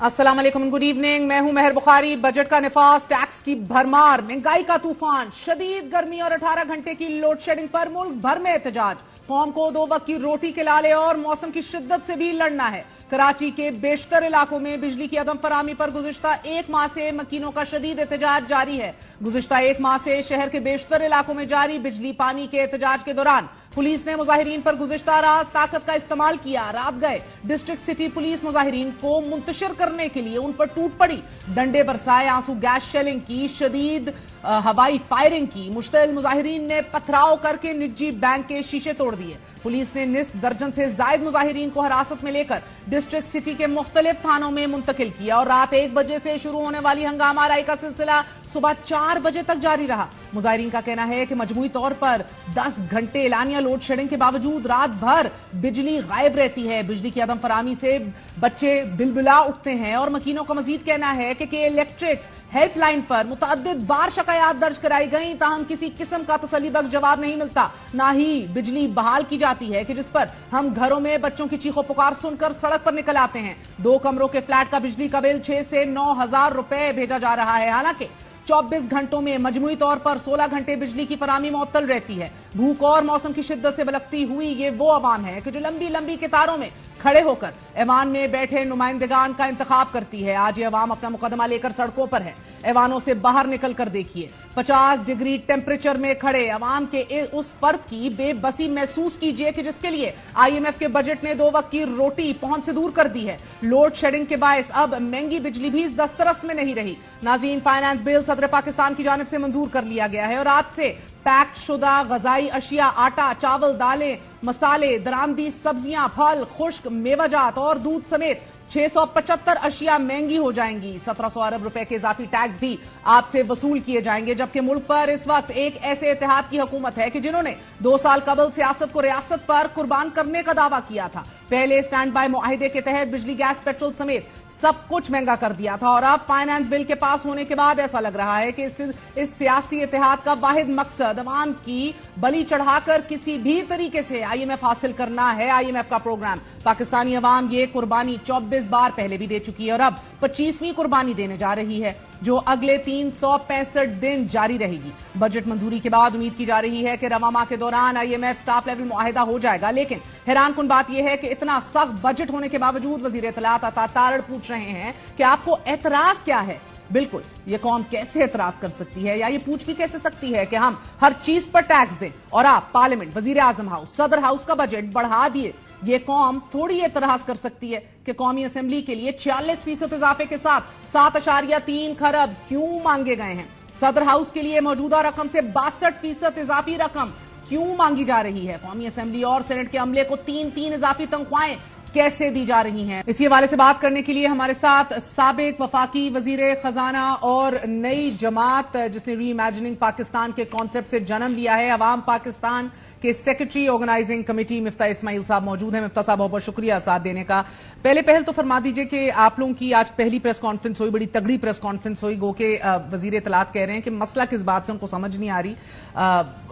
السلام علیکم، good evening, میں ہوں مہر بخاری۔ بجٹ کا نفاذ، ٹیکس کی بھرمار، مہنگائی کا طوفان، شدید گرمی اور 18 گھنٹے کی لوڈ شیڈنگ پر ملک بھر میں احتجاج۔ قوم کو 2 وقت کی روٹی کے لالے اور موسم کی شدت سے بھی لڑنا ہے۔ کراچی کے بیشتر علاقوں میں بجلی کی عدم فراہمی پر گزشتہ 1 ماہ سے مکینوں کا شدید احتجاج جاری ہے۔ گزشتہ 1 ماہ سے شہر کے بیشتر علاقوں میں جاری بجلی پانی کے احتجاج کے دوران پولیس نے مظاہرین پر گزشتہ رات طاقت کا استعمال کیا۔ رات گئے ڈسٹرکٹ سٹی پولیس مظاہرین کو منتشر کرنے کے لیے ان پر ٹوٹ پڑی، ڈنڈے برسائے، آنسو گیس شیلنگ کی، شدید ہوائی فائرنگ کی۔ مشتعل مظاہرین نے پتھراؤ کر کے نجی بینک کے شیشے توڑ دیے۔ پولیس نے نصف درجن سے زائد مظاہرین کو حراست میں لے کر ڈسٹرکٹ سٹی کے مختلف تھانوں میں منتقل کیا اور رات 1 بجے سے شروع ہونے والی ہنگامہ آرائی کا سلسلہ صبح 4 بجے تک جاری رہا۔ مظاہرین کا کہنا ہے کہ مجموعی طور پر 10 گھنٹے اعلانیہ لوڈ شیڈنگ کے باوجود رات بھر بجلی غائب رہتی ہے۔ بجلی کی عدم فراہمی سے بچے بلبلا اٹھتے ہیں اور مکینوں کا مزید کہنا ہے کہ الیکٹرک ہیلپ لائن پر متعدد بار شکایات درج کرائی گئیں، تاہم کسی قسم کا تسلی بخش جواب نہیں ملتا، نہ ہی بجلی بحال کی جاتی ہے، کہ جس پر ہم گھروں میں بچوں کی چیخو پکار سن کر سڑک پر نکل آتے ہیں۔ 2 کمروں کے فلیٹ کا بجلی کا بل 6 سے 9 ہزار روپے بھیجا جا رہا ہے، حالانکہ 24 گھنٹوں میں مجموعی طور پر 16 گھنٹے بجلی کی فراہمی معطل رہتی ہے۔ بھوک اور موسم کی شدت سے بلکتی ہوئی یہ وہ عوام ہے کہ جو لمبی لمبی قطاروں میں کھڑے ہو کر ایوان میں بیٹھے نمائندگان کا انتخاب کرتی ہے۔ آج یہ عوام اپنا مقدمہ لے کر سڑکوں پر ہے۔ ایوانوں سے باہر نکل کر دیکھیے، 50 ڈگری ٹیمپریچر میں کھڑے عوام کے اس فرد کی بے بسی محسوس کیجئے کہ جس کے لیے IMF کے بجٹ نے 2 وقت کی روٹی پہنچ سے دور کر دی ہے۔ لوڈ شیڈنگ کے باعث اب مہنگی بجلی بھی دسترس میں نہیں رہی۔ ناظرین، فائنانس بل صدر پاکستان کی جانب سے منظور کر لیا گیا ہے اور آج سے پیک شدہ غذائی اشیاء، آٹا، چاول، دالیں، مسالے، درآمدی سبزیاں، پھل، خشک میوہ جات اور دودھ سمیت 675 اشیاء مہنگی ہو جائیں گی۔ 1700 ارب روپے کے اضافی ٹیکس بھی آپ سے وصول کیے جائیں گے، جبکہ ملک پر اس وقت ایک ایسے اتحاد کی حکومت ہے کہ جنہوں نے 2 سال قبل سیاست کو ریاست پر قربان کرنے کا دعویٰ کیا تھا۔ پہلے اسٹینڈ بائی معاہدے کے تحت بجلی، گیس، پیٹرول سمیت سب کچھ مہنگا کر دیا تھا، اور اب فائنانس بل کے پاس ہونے کے بعد ایسا لگ رہا ہے کہ اس سیاسی اتحاد کا واحد مقصد عوام کی بلی چڑھا کر کسی بھی طریقے سے IMF حاصل کرنا ہے۔ IMF کا پروگرام پاکستانی عوام یہ قربانی 24 بار پہلے بھی دے چکی ہے اور اب 25ویں قربانی دینے جا رہی ہے، جو اگلے 365 دن جاری رہے گی۔ بجٹ منظوری کے بعد امید کی جا رہی ہے کہ رواں ماہ کے دوران IMF سٹاف لیول معاہدہ ہو جائے گا، لیکن حیران کن بات یہ ہے کہ اتنا سخت بجٹ ہونے کے باوجود وزیر اطلاعات عطا تارڑ پوچھ رہے ہیں کہ آپ کو اعتراض کیا ہے۔ بالکل، یہ قوم کیسے اعتراض کر سکتی ہے یا یہ پوچھ بھی کیسے سکتی ہے کہ ہم ہر چیز پر ٹیکس دیں اور آپ پارلیمنٹ، وزیر اعظم ہاؤس، صدر ہاؤس کا بجٹ بڑھا دیے۔ یہ قوم تھوڑی اعتراض کر سکتی ہے کہ قومی اسمبلی کے لیے 46% اضافے کے ساتھ 7.3 خرب کیوں مانگے گئے ہیں؟ صدر ہاؤس کے لیے موجودہ رقم سے 62% اضافی رقم کیوں مانگی جا رہی ہے؟ قومی اسمبلی اور سینٹ کے عملے کو 3 اضافی تنخواہیں کیسے دی جا رہی ہیں؟ اسی حوالے سے بات کرنے کے لیے ہمارے ساتھ سابق وفاقی وزیر خزانہ اور نئی جماعت جس نے ری امیجننگ پاکستان کے کانسیپٹ سے جنم لیا ہے، عوام پاکستان کے سیکرٹری آرگنائزنگ کمیٹی مفتاح اسماعیل صاحب موجود ہیں۔ مفتاح صاحب، بہت بہت شکریہ ساتھ دینے کا۔ پہل تو فرما دیجئے کہ آپ لوگوں کی آج پہلی پریس کانفرنس ہوئی، بڑی تگڑی پریس کانفرنس ہوئی، گو کہ وزیر اطلاعات کہہ رہے ہیں کہ مسئلہ کس بات سے ان کو سمجھ نہیں آ رہی۔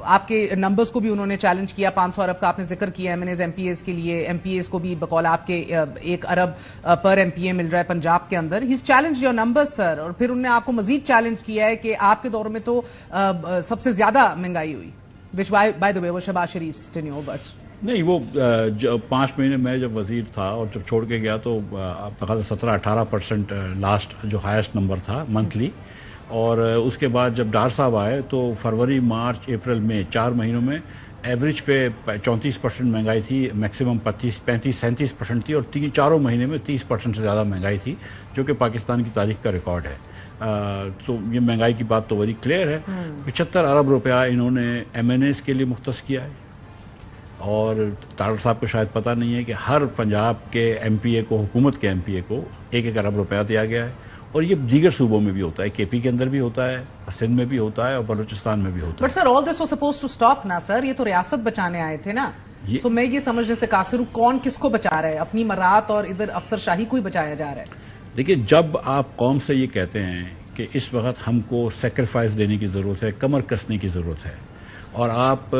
آپ کے نمبرز کو بھی انہوں نے چیلنج کیا، 500 ارب کا آپ نے ذکر کیا MNAs MPAs کے لیے، MPAs کو بھی بقول آپ کے 1 ارب پر MPA مل رہا ہے پنجاب کے اندر۔ Has challenge your number sir, اور پھر انہوں نے آپ کو مزید چیلنج کیا ہے کہ آپ کے دور میں تو سب سے زیادہ مہنگائی ہوئی، which by the way وہ شہباز شریف tenure but نہیں، وہ 5 مہینے میں جب وزیر تھا اور جب چھوڑ کے گیا تو 17-18% لاسٹ جو ہائیسٹ نمبر تھا منتھلی، اور اس کے بعد جب ڈار صاحب آئے تو فروری، مارچ، اپریل میں 4 مہینوں میں ایوریج پہ 34% مہنگائی تھی، میکسیمم 35-37% تھی، اور 4 مہینے میں 30% سے زیادہ مہنگائی تھی، جو کہ پاکستان کی تاریخ کا ریکارڈ ہے۔ تو یہ مہنگائی کی بات تو ویری کلیئر ہے۔ 75 ارب روپیہ انہوں نے MNAs کے لیے مختص کیا ہے، اور تارڑ صاحب کو شاید پتہ نہیں ہے کہ ہر پنجاب کے MPA کو، حکومت کے MPA کو 1 ارب روپیہ دیا گیا ہے، اور یہ دیگر صوبوں میں بھی ہوتا ہے، KP کے اندر بھی ہوتا ہے، سندھ میں بھی ہوتا ہے، اور بلوچستان میں بھی ہوتا ہے۔ But sir all this was supposed to stop نا سر، یہ تو ریاست بچانے آئے تھے نا، سو میں یہ سمجھنے سے قاصر ہوں کون کس کو بچا رہا ہے، اپنی مرات اور ادھر افسر شاہی کو ہی بچایا جا رہا ہے؟ دیکھیے، جب آپ قوم سے یہ کہتے ہیں کہ اس وقت ہم کو سیکریفائس دینے کی ضرورت ہے، کمر کسنے کی ضرورت ہے، اور آپ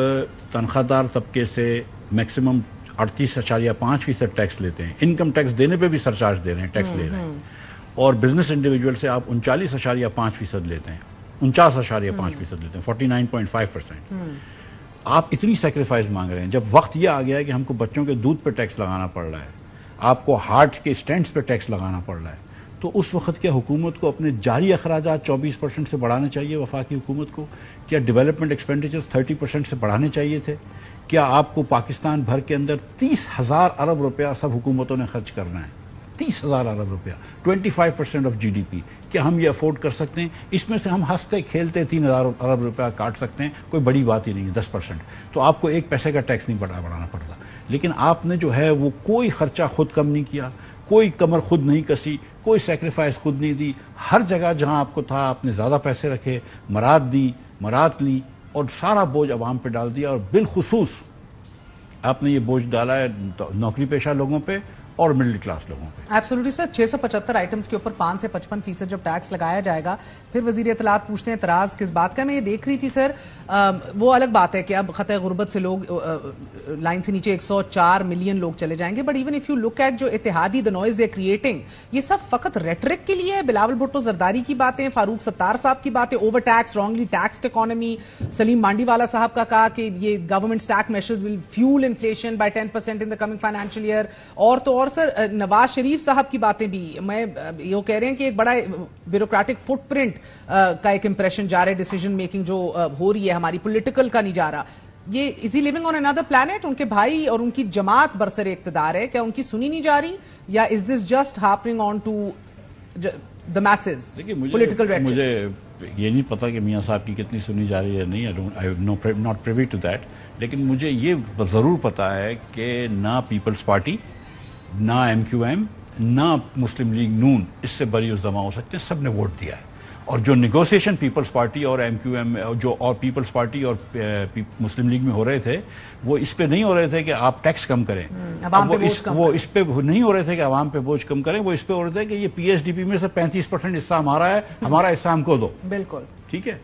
تنخواہ دار طبقے سے میکسیمم 38.5% ٹیکس لیتے ہیں، انکم ٹیکس دینے پہ بھی سرچارج دے رہے ہیں، ٹیکس لے رہے ہیں، اور بزنس انڈیویجول سے آپ 39.5% لیتے ہیں, 49.5% لیتے ہیں, 49.5%. آپ اتنی سیکریفائز مانگ رہے ہیں جب وقت یہ آ گیا ہے کہ ہم کو بچوں کے دودھ پہ ٹیکس لگانا پڑ رہا ہے, آپ کو ہارٹ کے اسٹینٹس پہ ٹیکس لگانا پڑ رہا ہے, تو اس وقت کیا حکومت کو اپنے جاری اخراجات 24% سے بڑھانا چاہیے؟ وفاقی حکومت کو کیا ڈیولپمنٹ ایکسپینڈیچر 30% سے بڑھانے چاہیے تھے؟ کیا آپ کو پاکستان بھر کے اندر 30,000 ارب روپیہ سب حکومتوں نے خرچ کرنا ہے؟ 30,000 ارب روپیہ, 25% آف GDP. کیا ہم یہ افورڈ کر سکتے ہیں؟ اس میں سے ہم ہنستے کھیلتے 3,000 ارب روپیہ کاٹ سکتے ہیں, کوئی بڑی بات ہی نہیں ہے, 10%. تو آپ کو 1 پیسے کا ٹیکس نہیں بڑھانا پڑتا. لیکن آپ نے جو ہے وہ کوئی خرچہ خود کم نہیں کیا, کوئی کمر خود نہیں کسی, کوئی سیکریفائس خود نہیں دی. ہر جگہ جہاں آپ کو تھا آپ نے زیادہ پیسے رکھے, مراد دی, مراد لی, اور سارا بوجھ عوام پہ ڈال دیا. اور بالخصوص آپ نے یہ بوجھ ڈالا ہے نوکری پیشہ لوگوں پہ اور مڈل کلاس لوگوں پہ. ایبسولوٹلی سر, 675 آئٹمز کے اوپر 5 سے 55% جب ٹیکس لگایا جائے گا, پھر وزیر اطلاعات پوچھتے ہیں اعتراض کس بات کا. میں یہ دیکھ رہی تھی سر, وہ الگ بات ہے کہ اب خطۂ غربت سے لوگ لائن سے نیچے 104 ملین لوگ چلے جائیں گے, but even if you look at جو اتحادی دا نوائز دے کریٹنگ, یہ سب فقط ریٹرک کے لیے ہے. بلاول بھٹو زرداری کی باتیں, فاروق ستار صاحب کی باتیں, over tax, wrongly taxed economy, Saleem Mandviwalla صاحب کا کہا کہ یہ گورنمنٹ اسٹیک measures will fuel inflation by 10% in the coming financial year. اور تو اور سر, نواز شریف صاحب کی باتیں بھی, میں یہ کہہ رہے ہیں کہ ایک بڑا بیوروکریٹک فٹ پرنٹ کا ایک امپریشن جا رہا ہے, ڈیسیجن میکنگ جو ہو رہی ہے ہماری پولیٹیکل کا نہیں جا رہا. یہ از ہی لیونگ آن انادر پلانٹ؟ ان کے بھائی اور ان کی جماعت برسر اقتدار ہے, کیا ان کی سنی نہیں جا رہی, یا is this just happening on to the masses political rhetoric? مجھے یہ نہیں پتا کہ میاں صاحب کی کتنی سنی جا رہی ہے نہیں, ناٹ پریوی ٹو دیٹ. لیکن مجھے یہ ضرور پتا ہے کہ نہ پیپلز پارٹی, نہ MQM, نہ مسلم لیگ نون اس سے بری الزما ہو سکتے ہیں. سب نے ووٹ دیا ہے, اور جو نیگوسیشن پیپلز پارٹی اور MQM اور پیپلز پارٹی اور مسلم لیگ میں ہو رہے تھے, وہ اس پہ نہیں ہو رہے تھے کہ آپ ٹیکس کم کریں, وہ اس پہ نہیں ہو رہے تھے کہ عوام پہ بوجھ کم کریں, وہ اس پہ ہو رہے تھے کہ یہ PSDP میں سے 35% حصہ ہمارا ہے, ہمارا حصہ ہم کو دو. بالکل ٹھیک ہے.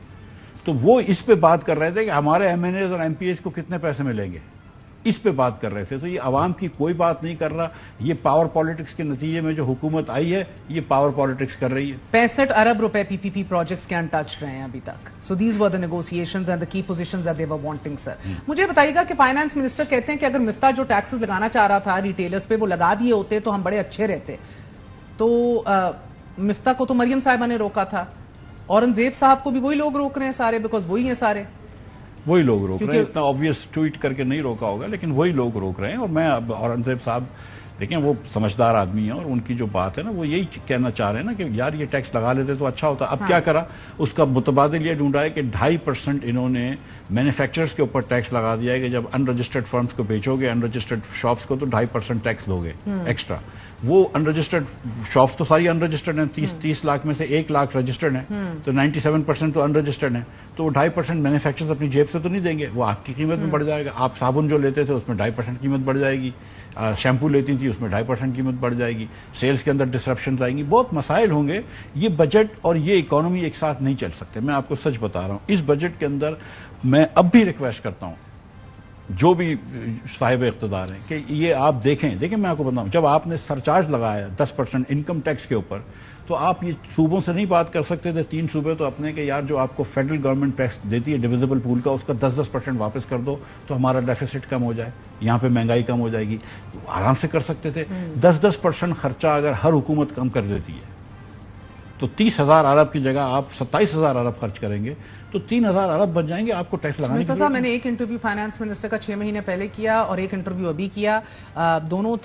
تو وہ اس پہ بات کر رہے تھے کہ ہمارے MNAs اور MPs کو کتنے پیسے ملیں گے, اس پہ بات کر رہے تھے. تو یہ عوام کی کوئی بات نہیں کر رہا. یہ پاور پالیٹکس کے نتیجے میں جو حکومت آئی ہے, یہ پاور پالیٹکس کر رہی ہے. 65 ارب روپے PPP پروجیکٹس کے انٹچڈ رہے ہیں ابھی تک. So these were the negotiations and the key positions that they were wanting. Sir مجھے بتائیے گا کہ فائنانس منسٹر کہتے ہیں کہ اگر مفتاح جو ٹیکسز لگانا چاہ رہا تھا ریٹیلرز پہ, وہ لگا دیے ہوتے تو ہم بڑے اچھے رہتے. تو مفتاح کو تو مریم صاحبہ نے روکا تھا, اورنگزیب صاحب کو بھی وہی لوگ روک رہے ہیں سارے, بیکاز وہی ہیں سارے, وہی لوگ روک رہے ہیں. اتنا آبویس ٹویٹ کر کے نہیں روکا ہوگا, لیکن وہی لوگ روک رہے ہیں. اور میں اورنگزیب صاحب دیکھیں وہ سمجھدار آدمی ہیں, اور ان کی جو بات ہے نا وہ یہی کہنا چاہ رہے ہیں نا کہ یار یہ ٹیکس لگا لیتے تو اچھا ہوتا. اب کیا کرا, اس کا متبادل یہ ڈھونڈا ہے کہ 2.5% انہوں نے مینوفیکچررز کے اوپر ٹیکس لگا دیا ہے کہ جب ان رجسٹرڈ فرمز کو بیچو گے, ان رجسٹرڈ شاپس کو, تو 2.5% ٹیکس لو گے ایکسٹرا. وہ ان رجسٹرڈ شاپس تو ساری ان رجسٹرڈ ہیں, 30 لاکھ میں سے 1 لاکھ رجسٹرڈ ہیں, تو 97% تو ان رجسٹرڈ ہیں. تو وہ 2.5% مینوفیکچررز اپنی جیب سے تو نہیں دیں گے, وہ آپ کی قیمت میں بڑھ جائے گا. آپ صابن جو لیتے تھے اس میں 2.5% قیمت بڑھ جائے گی, شیمپو لیتی تھی اس میں 2.5% قیمت بڑھ جائے گی, سیلز کے اندر ڈسرپشنز آئیں گی, بہت مسائل ہوں گے. یہ بجٹ اور یہ اکانومی ایک ساتھ نہیں چل سکتے. میں آپ کو سچ بتا رہا ہوں, اس بجٹ کے اندر میں اب بھی ریکویسٹ کرتا ہوں جو بھی صاحب اقتدار ہیں کہ یہ آپ دیکھیں میں آپ کو بتاؤں, جب آپ نے سرچارج لگایا 10% انکم ٹیکس کے اوپر, تو آپ یہ صوبوں سے نہیں بات کر سکتے تھے, 3 صوبے تو اپنے کہ یار جو آپ کو فیڈرل گورنمنٹ ٹیکس دیتی ہے ڈویزیبل پول کا, اس کا 10% واپس کر دو تو ہمارا ڈیفیسٹ کم ہو جائے, یہاں پہ مہنگائی کم ہو جائے گی. آرام سے کر سکتے تھے. 10% خرچہ اگر ہر حکومت کم کر دیتی ہے تو 30,000 ارب کی جگہ آپ 27,000 ارب خرچ کریں گے, تو 3,000 ارب بچ جائیں گے. آپ کو ٹیکس لگانے کی صاحب, میں نے ایک انٹرویو فائنانس منسٹر کا 6 مہینے پہلے کیا اور ایک انٹرویو ابھی کیا. دونوں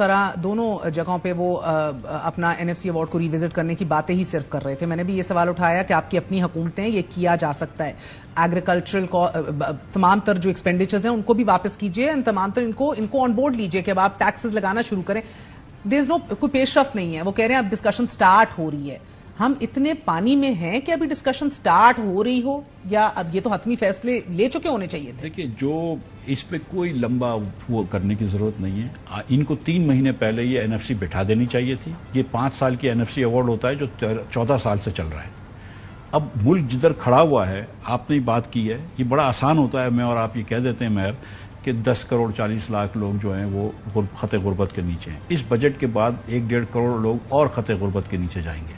جگہوں پہ وہ اپنا NFC ایوارڈ کو ریوزٹ کرنے کی باتیں ہی صرف کر رہے تھے. میں نے بھی یہ سوال اٹھایا کہ آپ کی اپنی حکومتیں, یہ کیا جا سکتا ہے, ایگریکلچرل تمام تر جو ایکسپینڈیچرز ہیں ان کو بھی واپس کیجیے, تمام تر ان کو آن بورڈ لیجیے کہ اب آپ ٹیکسز لگانا شروع کریں. دیر از نو کوئی پیش رفت نہیں ہے. وہ کہہ رہے ہیں اب ڈسکشن سٹارٹ ہو رہی ہے. ہم اتنے پانی میں ہیں کہ ابھی ڈسکشن سٹارٹ ہو رہی ہو, یا اب یہ تو حتمی فیصلے لے چکے ہونے چاہیے تھے؟ دیکھیے, جو اس پہ کوئی لمبا وہ کرنے کی ضرورت نہیں ہے. ان کو 3 مہینے پہلے یہ NFC بٹھا دینی چاہیے تھی. یہ 5 سال کی NFC ایوارڈ ہوتا ہے جو 14 سال سے چل رہا ہے. اب ملک جدھر کھڑا ہوا ہے, آپ نے بات کی ہے, یہ بڑا آسان ہوتا ہے, میں اور آپ یہ کہہ دیتے ہیں مہر کہ 10 کروڑ 40 لاکھ لوگ جو ہیں وہ خط غربت کے نیچے ہیں. اس بجٹ کے بعد 1.5 کروڑ لوگ اور خط غربت کے نیچے جائیں گے.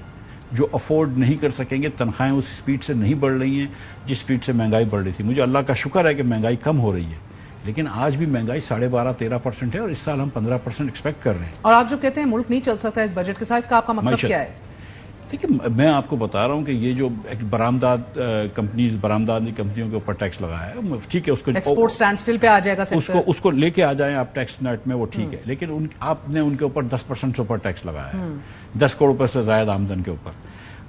جو افورڈ نہیں کر سکیں گے. تنخواہیں اس سپیڈ سے نہیں بڑھ رہی ہیں جس سپیڈ سے مہنگائی بڑھ رہی تھی. مجھے اللہ کا شکر ہے کہ مہنگائی کم ہو رہی ہے, لیکن آج بھی مہنگائی 12.5-13% ہے, اور اس سال ہم 15% ایکسپیکٹ کر رہے ہیں. اور آپ جو کہتے ہیں ملک نہیں چل سکتا اس بجٹ کے ساتھ, اس کا آپ کا مطلب کیا ہے؟ دیکھیے, میں آپ کو بتا رہا ہوں کہ یہ جو برآمدات برآمداتی کمپنیوں کے اوپر ٹیکس لگایا ہے, ٹھیک ہے, اس کو ایکسپورٹ اسٹینڈ اسٹل پہ آ جائے گا, اس کو لے کے آ جائیں آپ ٹیکس نیٹ میں, وہ ٹھیک ہے, لیکن آپ نے ان کے اوپر 10% سے اوپر ٹیکس لگایا ہے, 10 کروڑ روپے سے زائد آمدن کے اوپر.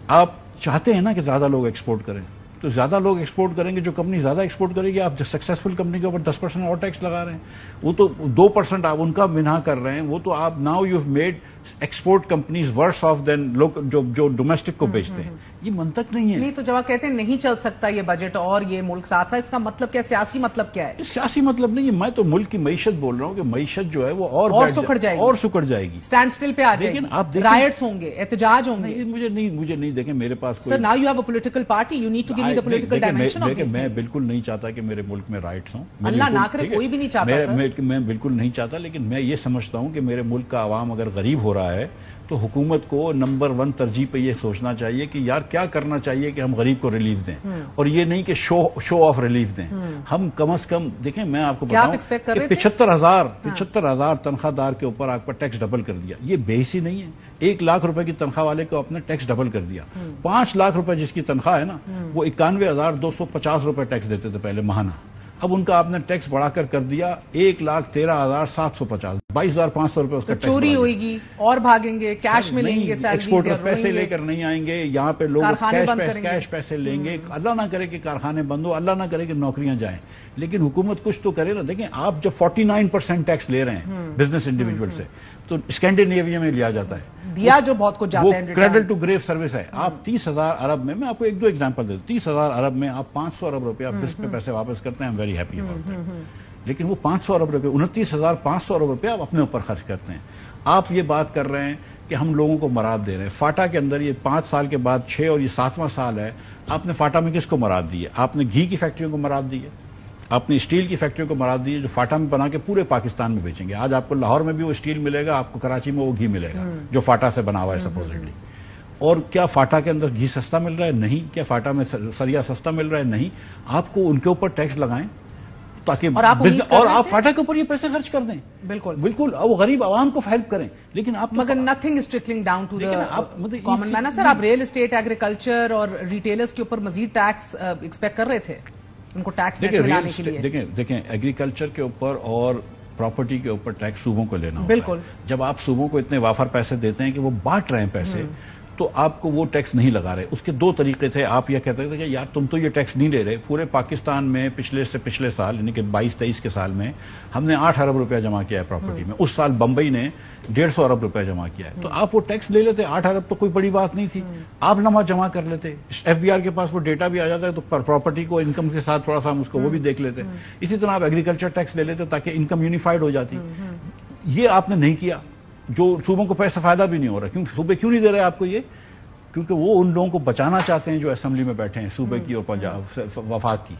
آپ چاہتے ہیں نا کہ زیادہ لوگ ایکسپورٹ کریں, تو زیادہ لوگ ایکسپورٹ کریں گے, جو کمپنی زیادہ ایکسپورٹ کرے گی, آپ جو سکسیسفل کمپنی کے اوپر 10% اور ٹیکس لگا رہے ہیں, وہ تو 2% آپ ان کا منہا کر رہے ہیں. وہ تو آپ now you have made export companies worse off than جو ڈومیسٹک کو بیچتے ہیں. یہ منطق نہیں ہے. نہیں تو جب آپ کہتے ہیں نہیں چل سکتا یہ بجٹ اور یہ ملک ساتھ ساتھ, اس کا مطلب کیا, سیاسی مطلب کیا ہے؟ سیاسی مطلب نہیں ہے, میں تو ملک کی معیشت بول رہا ہوں کہ معیشت جو ہے وہ اور سکڑ جائے گی, اسٹینڈ اسٹل پہ آ جائے گی, رائٹس ہوں گے, احتجاج ہوں گے. مجھے نہیں, دیکھیں میرے پاس sir now you have a political party, you need to give me the political dimension of this. میں بالکل نہیں چاہتا کہ میرے ملک میں رائٹس ہوں, اللہ نہ کرے, کوئی بھی نہیں چاہتا سر, میں بالکل نہیں چاہتا, لیکن میں یہ سمجھتا ہوں کہ میرے ملک کا عوام اگر غریب ہو رہا ہے تو حکومت کو نمبر 1 ترجیح پہ یہ سوچنا چاہیے کہ یار کیا کرنا چاہیے کہ ہم غریب کو ریلیف دیں, اور یہ نہیں کہ شو آف ریلیف دیں. ہم کم از کم دیکھیں, میں آپ کو بتاؤں کہ 75,000 تنخواہ دار کے اوپر آپ کا ٹیکس ڈبل کر دیا. یہ بے حسی نہیں ہے. 1 لاکھ روپے کی تنخواہ والے کو اپنا ٹیکس ڈبل کر دیا. 5 لاکھ روپے جس کی تنخواہ ہے نا, وہ 91,250 روپے ٹیکس دیتے تھے پہلے ماہانہ. اب ان کا آپ نے ٹیکس بڑھا کر دیا 1,13,750, 22,500 روپے اس کا. چوری ہوئے گی اور بھاگیں گے, کیش میں لیں گے, ایکسپورٹر پیسے لے کر نہیں آئیں گے, یہاں پہ لوگ کیش پیسے لیں گے. اللہ نہ کرے کہ کارخانے بند ہو, اللہ نہ کرے کہ نوکریاں جائیں, لیکن حکومت کچھ تو کرے نا. دیکھیں آپ جب 49% ٹیکس لے رہے ہیں بزنس انڈیویجول سے, تو اسکینڈینیویا میں لیا جاتا ہے, دیا جو بہت کچھ جاتا ہے, کریڈل ٹو گریو سروس ہے. آپ 30,000 ارب میں آپ کو 1-2 ایگزامپل دے دوں, 30,000 ارب میں آپ 500 ارب روپیہ بس پہ پیسے واپس کرتے ہیں, ویری ہیپی اباؤٹ دیٹ. لیکن وہ 500 ارب روپے, 29,500 ارب روپیہ آپ اپنے اوپر خرچ کرتے ہیں. آپ یہ بات کر رہے ہیں کہ ہم لوگوں کو مراد دے رہے ہیں. فاٹا کے اندر یہ 5 سال کے بعد 6 اور یہ 7واں سال ہے. آپ نے فاٹا میں کس کو مراد دی ہے؟ آپ نے گھی کی فیکٹریوں کو مراد دی ہے, آپ نے اسٹیل کی فیکٹریوں کو مراد دی ہے, جو فاٹا میں بنا کے پورے پاکستان میں بیچیں گے. آج آپ کو لاہور میں بھی وہ اسٹیل ملے گا, آپ کو کراچی میں وہ گھی ملے گا جو فاٹا سے بنا ہوا ہے سپوزٹلی. اور کیا فاٹا کے اندر گھی سستا مل رہا ہے؟ نہیں. کیا فاٹا میں سریا سستا مل رہا ہے؟ نہیں. آپ کو ان کے اوپر ٹیکس لگائیں تاکہ اور آپ فاٹا کے اوپر یہ پیسے خرچ کر دیں. بالکل وہ غریب عوام کو ہیلپ کریں, لیکن آپ مگر nothing is trickling down to the common man. Sir آپ ریئل اسٹیٹ, ایگریکلچر اور ریٹیلرز کے اوپر مزید ٹیکس ایکسپیکٹ کر رہے تھے, ان کو ٹیکس دلانے کے لیے. دیکھیں ایگریکلچر کے اوپر اور پراپرٹی کے اوپر ٹیکس صوبوں کو لینا ہوتا ہے. بالکل. جب آپ صوبوں کو اتنے وافر پیسے دیتے ہیں کہ وہ بانٹ رہے ہیں پیسے, تو آپ کو وہ ٹیکس نہیں لگا رہے. اس کے 2 طریقے تھے. آپ یہ کہتے تھے کہ یار تم تو یہ ٹیکس نہیں لے رہے. پورے پاکستان میں پچھلے سال یعنی کہ 22-23 کے سال میں ہم نے 8 ارب روپیہ جمع کیا ہے پراپرٹی میں. اس سال بمبئی نے 150 ارب روپیہ جمع کیا ہے. تو آپ وہ ٹیکس لے لیتے. 8 ارب تو کوئی بڑی بات نہیں تھی. آپ نمبر جمع کر لیتے. FBR کے پاس وہ ڈیٹا بھی آ جاتا ہے, تو پراپرٹی کو انکم کے ساتھ تھوڑا سا ہم اس کو وہ بھی دیکھ لیتے. اسی طرح آپ ایگریکلچر ٹیکس لے لیتے تاکہ انکم یونیفائڈ ہو جاتی. یہ آپ نے نہیں کیا, جو صوبوں کو پیسہ فائدہ بھی نہیں ہو رہا. صوبے کیوں نہیں دے رہے آپ کو یہ؟ کیونکہ وہ ان لوگوں کو بچانا چاہتے ہیں جو اسمبلی میں بیٹھے ہیں, صوبے کی اور پنجاب وفاق کی,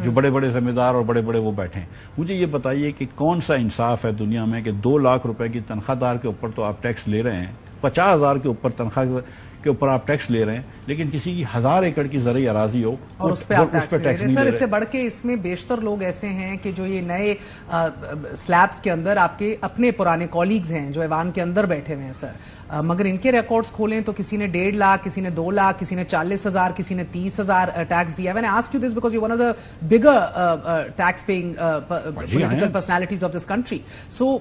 جو بڑے بڑے ذمہ دار اور بڑے بڑے وہ بیٹھے ہیں. مجھے یہ بتائیے کہ کون سا انصاف ہے دنیا میں کہ 2 لاکھ روپے کی تنخواہ دار کے اوپر تو آپ ٹیکس لے رہے ہیں, 50,000 کے اوپر تنخواہ کے اوپر آپ ٹیکس لے رہے ہیں, لیکن کسی کی 1000 ایکڑ کی زرعی اراضی ہو اور اس پہ ٹیکس نہیں لے رہے. سر اس سے بڑھ کے اس میں بیشتر لوگ ایسے ہیں کہ جو یہ نئے سلیبس کے اندر آپ کے اپنے پرانے کولیگز ہیں جو ایوان کے اندر بیٹھے ہوئے ہیں سر, مگر ان کے ریکارڈز کھولیں تو کسی نے 1.5 لاکھ, کسی نے 2 لاکھ, کسی نے 40,000, کسی نے 30,000 ٹیکس دیا. When I ask you this because you're one of the bigger tax paying political personalities of this country. So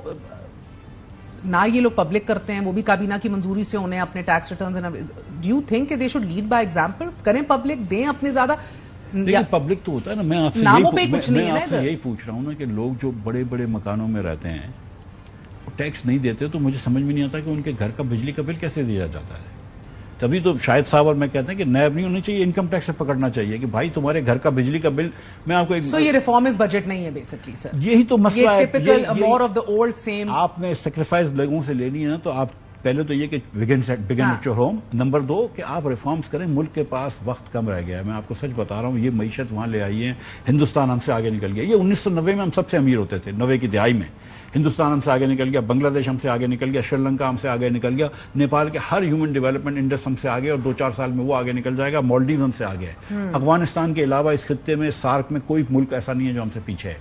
نہ یہ لوگ پبلک کرتے ہیں, وہ بھی کابینہ کی منظوری سے انہیں اپنے tax returns. Do you think کہ they should lead by example? کریں پبلک, دیں اپنے زیادہ. پبلک تو ہوتا ہے نا. میں آپ سے یہی پوچھ رہا ہوں نا کہ لوگ جو بڑے بڑے مکانوں میں رہتے ہیں ٹیکس نہیں دیتے, تو مجھے سمجھ میں نہیں آتا کہ ان کے گھر کا بجلی کا بل کیسے دیا جاتا ہے. تبھی تو شاہد صاحب اور میں کہتے ہیں کہ نیب نہیں ہونی چاہیے, انکم ٹیکس سے پکڑنا چاہیے کہ بھائی تمہارے گھر کا بجلی کا بل. میں آپ کو سو یہ ریفارمز بجٹ نہیں ہے بیسکلی سر, یہی تو مسئلہ ہے. Typical more of the old same. آپ نے سیکریفائز لوگوں سے لینی ہے نا, تو آپ پہلے تو یہ کہ بگن ایٹ یور ہوم. نمبر 2 کہ آپ ریفارمز کریں. ملک کے پاس وقت کم رہ گیا ہے. میں آپ کو سچ بتا رہا ہوں, یہ معیشت وہاں لے آئی ہے. ہندوستان ہم سے آگے نکل گیا. یہ 1990 میں ہم سب سے امیر ہوتے تھے, 90 کی دہائی میں. ہندوستان ہم سے آگے نکل گیا, بنگلہ دیش ہم سے آگے نکل گیا, سری لنکا ہم سے آگے نکل گیا, نیپال کے ہر ہیومن ڈیولپمنٹ انڈیکس ہم سے آگے, اور 2-4 سال میں وہ آگے نکل جائے گا. مالڈیو ہم سے آگے ہے. افغانستان کے علاوہ اس خطے میں سارک میں کوئی ملک ایسا نہیں ہے جو ہم سے پیچھے ہے.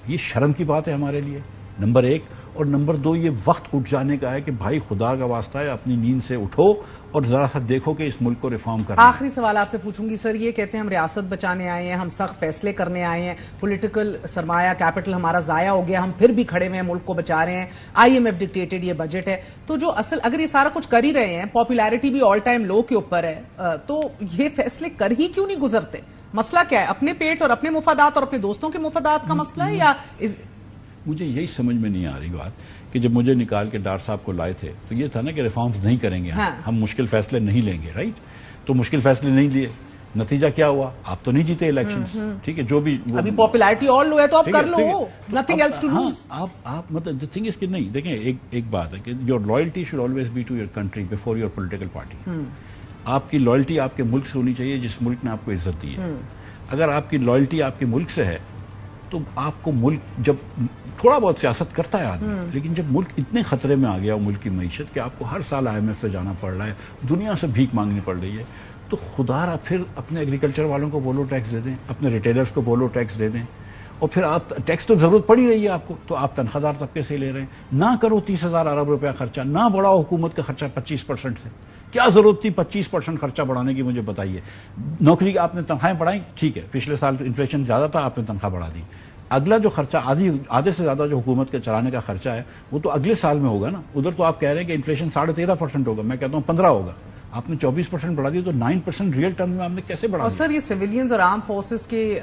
یہ شرم کی بات ہے ہمارے لیے, نمبر 1. اور نمبر 2 یہ وقت اٹھ جانے کا ہے کہ بھائی خدا کا واسطہ ہے, اپنی نیند سے اٹھو اور ذرا سا دیکھو کہ اس ملک کو ریفارم کرنا. آخری سوال آپ سے پوچھوں گی سر, یہ کہتے ہیں ہم ریاست بچانے آئے ہیں, ہم سخت فیصلے کرنے آئے ہیں, پولیٹیکل سرمایہ کیپٹل ہمارا ضائع ہو گیا, ہم پھر بھی کھڑے ہوئے ہیں, ملک کو بچا رہے ہیں, IMF ڈکٹیٹڈ یہ بجٹ ہے. تو جو اصل اگر یہ سارا کچھ کر ہی رہے ہیں, پاپولیرٹی بھی آل ٹائم لو کے اوپر ہے, تو یہ فیصلے کر ہی کیوں نہیں گزرتے؟ مسئلہ کیا ہے؟ اپنے پیٹ اور اپنے مفادات اور اپنے دوستوں کے مفادات کا مسئلہ ہے, یا مجھے یہی سمجھ میں نہیں آ رہی بات کہ جب مجھے نکال کے ڈار صاحب کو لائے تھے تو یہ تھا نا کہ ریفارمز نہیں کریں گے, ہم مشکل فیصلے نہیں لیں گے, رائٹ؟ تو مشکل فیصلے نہیں لیے, نتیجہ کیا ہوا؟ آپ تو نہیں جیتے الیکشنز, ٹھیک ہے, جو بھی ابھی پاپولیرٹی اور لو ہے تو آپ کر لو, نتھنگ ایلس ٹو لوز. آپ مطلب the thing is کہ نہیں, دیکھیں ایک بات ہے کہ your loyalty should always be to your country before your political party. آپ کی لائلٹی آپ کے ملک سے ہونی چاہیے جس ملک نے آپ کو عزت دی ہے. اگر آپ کی لائلٹی آپ کے ملک سے ہے تو آپ کو ملک جب تھوڑا بہت سیاست کرتا ہے آدمی, لیکن جب ملک اتنے خطرے میں آ گیا ملک کی معیشت کہ آپ کو ہر سال IMF سے جانا پڑ رہا ہے, دنیا سے بھیک مانگنی پڑ رہی ہے, تو خدا را پھر اپنے ایگریکلچر والوں کو بولو ٹیکس دے دیں, اپنے ریٹیلرز کو بولو ٹیکس دے دیں, اور پھر آپ ٹیکس تو ضرورت پڑ ہی رہی ہے آپ کو, تو آپ تنخواہ دار طبقے سے لے رہے ہیں. نہ کرو 30,000 ارب روپیہ خرچہ, نہ بڑھاؤ حکومت کا خرچہ 25% سے. کیا ضرورت تھی 25% خرچہ بڑھانے کی؟ مجھے بتائیے. نوکری کی آپ نے تنخواہیں بڑھائیں, ٹھیک ہے, پچھلے سال انفلیشن زیادہ تھا, آپ نے تنخواہ بڑھا دی. اگلا جو خرچہ آدھے سے زیادہ جو حکومت کے چلانے کا خرچہ ہے وہ تو اگلے سال میں ہوگا نا. ادھر تو آپ کہہ رہے ہیں کہ انفلیشن 13.5% ہوگا, میں کہتا ہوں 15 ہوگا. آپ نے 24% بڑھا دی, تو 9% ریئل ٹرم میں آپ نے کیسے بڑھا دیا؟ اور سر یہ سویلینز اور آرم فورسز کے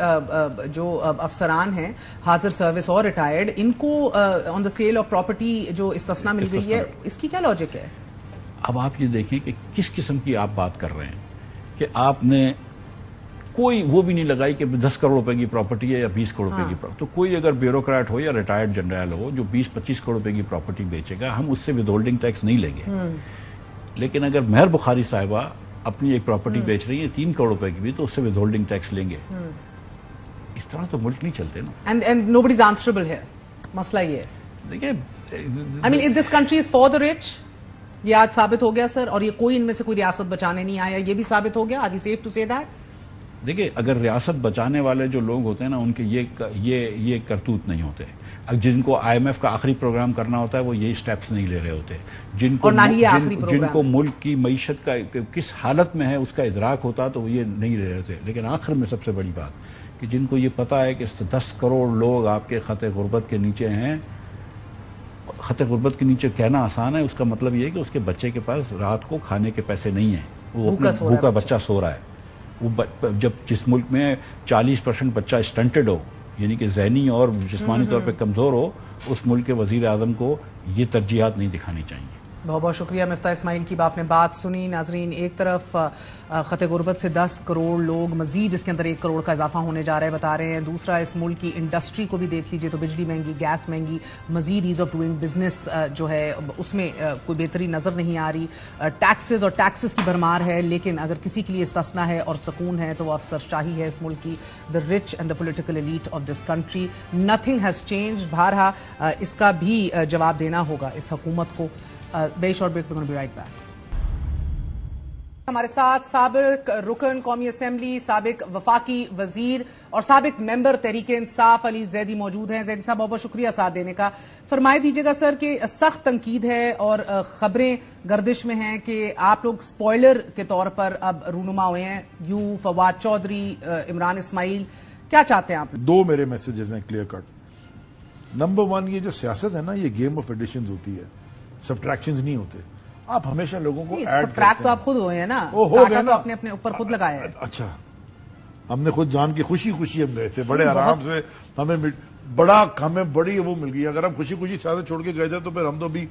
جو افسران ہیں, حاضر سروس اور ریٹائرڈ, ان کو آن دا سیل آف پراپرٹی جو استثنا مل گئی ہے, اس کی کیا لاجک ہے؟ اب آپ یہ دیکھیں کہ کس قسم کی آپ بات کر رہے ہیں کہ آپ نے کوئی وہ بھی نہیں لگائی کہ 10 کروڑ روپے کی پراپرٹی ہے یا 20 کروڑ روپے کی پراپرٹی. تو کوئی اگر بیوروکریٹ ہو یا ریٹائرڈ جنرل ہو جو 20-25 کروڑ روپے کی پراپرٹی بیچے گا, ہم اس سے ود ہولڈنگ ٹیکس نہیں لیں گے. لیکن اگر مہر بخاری صاحبہ اپنی ایک پراپرٹی بیچ رہی ہے 3 کروڑ روپے کی بھی, تو اس سے ود ہولڈنگ ٹیکس لیں گے. اس طرح تو ملک نہیں چلتے نا. اینڈ نوبڈی از آنسربل ہے. مسئلہ یہ ہے, دیکھیں, I mean this country is for the rich. یہ آج ثابت ہو گیا سر, اور یہ کوئی ان میں سے کوئی ریاست بچانے نہیں آیا, یہ بھی ثابت ہو گیا. آر وی سیف ٹو سے دیٹ؟ دیکھیں, اگر ریاست بچانے والے جو لوگ ہوتے ہیں نا, ان کے یہ کرتوت نہیں ہوتے. جن کو IMF کا آخری پروگرام کرنا ہوتا ہے وہ یہ اسٹیپس نہیں لے رہے ہوتے. جن کو ملک کی معیشت کا کس حالت میں ہے اس کا ادراک ہوتا تو وہ یہ نہیں لے رہے ہوتے. لیکن آخر میں سب سے بڑی بات کہ جن کو یہ پتا ہے کہ 10 کروڑ لوگ آپ کے خط غربت کے نیچے ہیں. خط غربت کے نیچے کہنا آسان ہے, اس کا مطلب یہ ہے کہ اس کے بچے کے پاس رات کو کھانے کے پیسے نہیں ہیں, وہ اپنا بھوکا بچہ سو رہا ہے. جب جس ملک میں 40% بچہ اسٹنٹڈ ہو, یعنی کہ ذہنی اور جسمانی طور پہ کمزور ہو, اس ملک کے وزیر اعظم کو یہ ترجیحات نہیں دکھانی چاہیے. بہت بہت شکریہ مفتاح اسماعیل کی آپ نے بات سنی. ناظرین, ایک طرف خط غربت سے 10 کروڑ لوگ, مزید اس کے اندر 1 کروڑ کا اضافہ ہونے جا رہا ہے بتا رہے ہیں. دوسرا, اس ملک کی انڈسٹری کو بھی دیکھ لیجئے تو بجلی مہنگی, گیس مہنگی, مزید ایز آف ڈوئنگ بزنس جو ہے اس میں کوئی بہتری نظر نہیں آ رہی. ٹیکسز اور ٹیکسز کی بھرمار ہے, لیکن اگر کسی کے لیے استثنا ہے اور سکون ہے تو وہ افسر شاہی ہے اس ملک کی, the rich and the political elite of this country. Nothing has changed. بہرحال اس کا بھی جواب دینا ہوگا اس حکومت کو. بے short break, we're going to be right back. ہمارے ساتھ سابق رکن قومی اسمبلی, سابق وفاقی وزیر اور سابق ممبر تحریک انصاف علی زیدی موجود ہیں. زیدی صاحب, بہت بہت شکریہ ساتھ دینے کا. فرمائے دیجیے گا سر کہ سخت تنقید ہے اور خبریں گردش میں ہیں کہ آپ لوگ سپوائلر کے طور پر اب رونما ہوئے ہیں. یو, فواد چودھری, عمران اسماعیل, کیا چاہتے ہیں آپ؟ 2 میرے میسیجز ہیں کلیئر کٹ. نمبر 1, یہ جو سیاست ہے نا, یہ گیم آف ایڈیشنز ہوتی ہے, سبٹریکشنز نہیں ہوتے. آپ ہمیشہ لوگوں کو ایڈ کرتے ہیں. تو آپ خود ہوئے ہیں نا, ٹاٹا تو اپنے اپنے اوپر خود لگایا ہے. اچھا, ہم نے خود جان کی خوشی ہم گئے تھے, بڑے آرام سے, ہمیں بڑی وہ مل گئی. اگر ہم خوشی سیاست چھوڑ کے گئے تھے تو پھر ہم تو بھی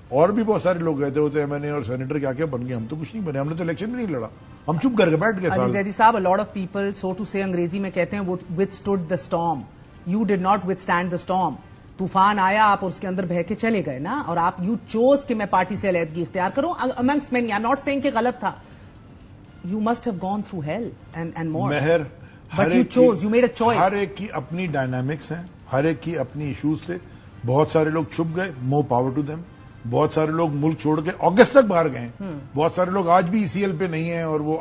اور بھی بہت سارے لوگ گئے تھے ہوتے, MNA اور سینیٹر کیا بن گئے. ہم تو کچھ نہیں بنے, ہم نے تو الیکشن بھی نہیں لڑا, ہم چپ کر کے بیٹھ گئے. علی زیدی صاحب, a lot of people, so to say, انگریزی میں کہتے ہیں withstood the storm. You did not withstand the storm. طوفان آیا آپ اس کے اندر بہ کے چلے گئے نا, اور آپ یو چوز کہ میں پارٹی سے علیحدگی اختیار کروں amongst many. I'm not saying کہ غلط تھا. You must have gone through hell and more. مہر, But you chose, you made a choice. ہر ایک کی اپنی ڈائنامکس ہیں, ہر ایک کی اپنی ایشوز تھے. بہت سارے لوگ چھپ گئے, more power to them. بہت سارے لوگ ملک چھوڑ کے اگست تک باہر گئے ہیں. بہت سارے لوگ آج بھی ECL پہ نہیں ہیں اور وہ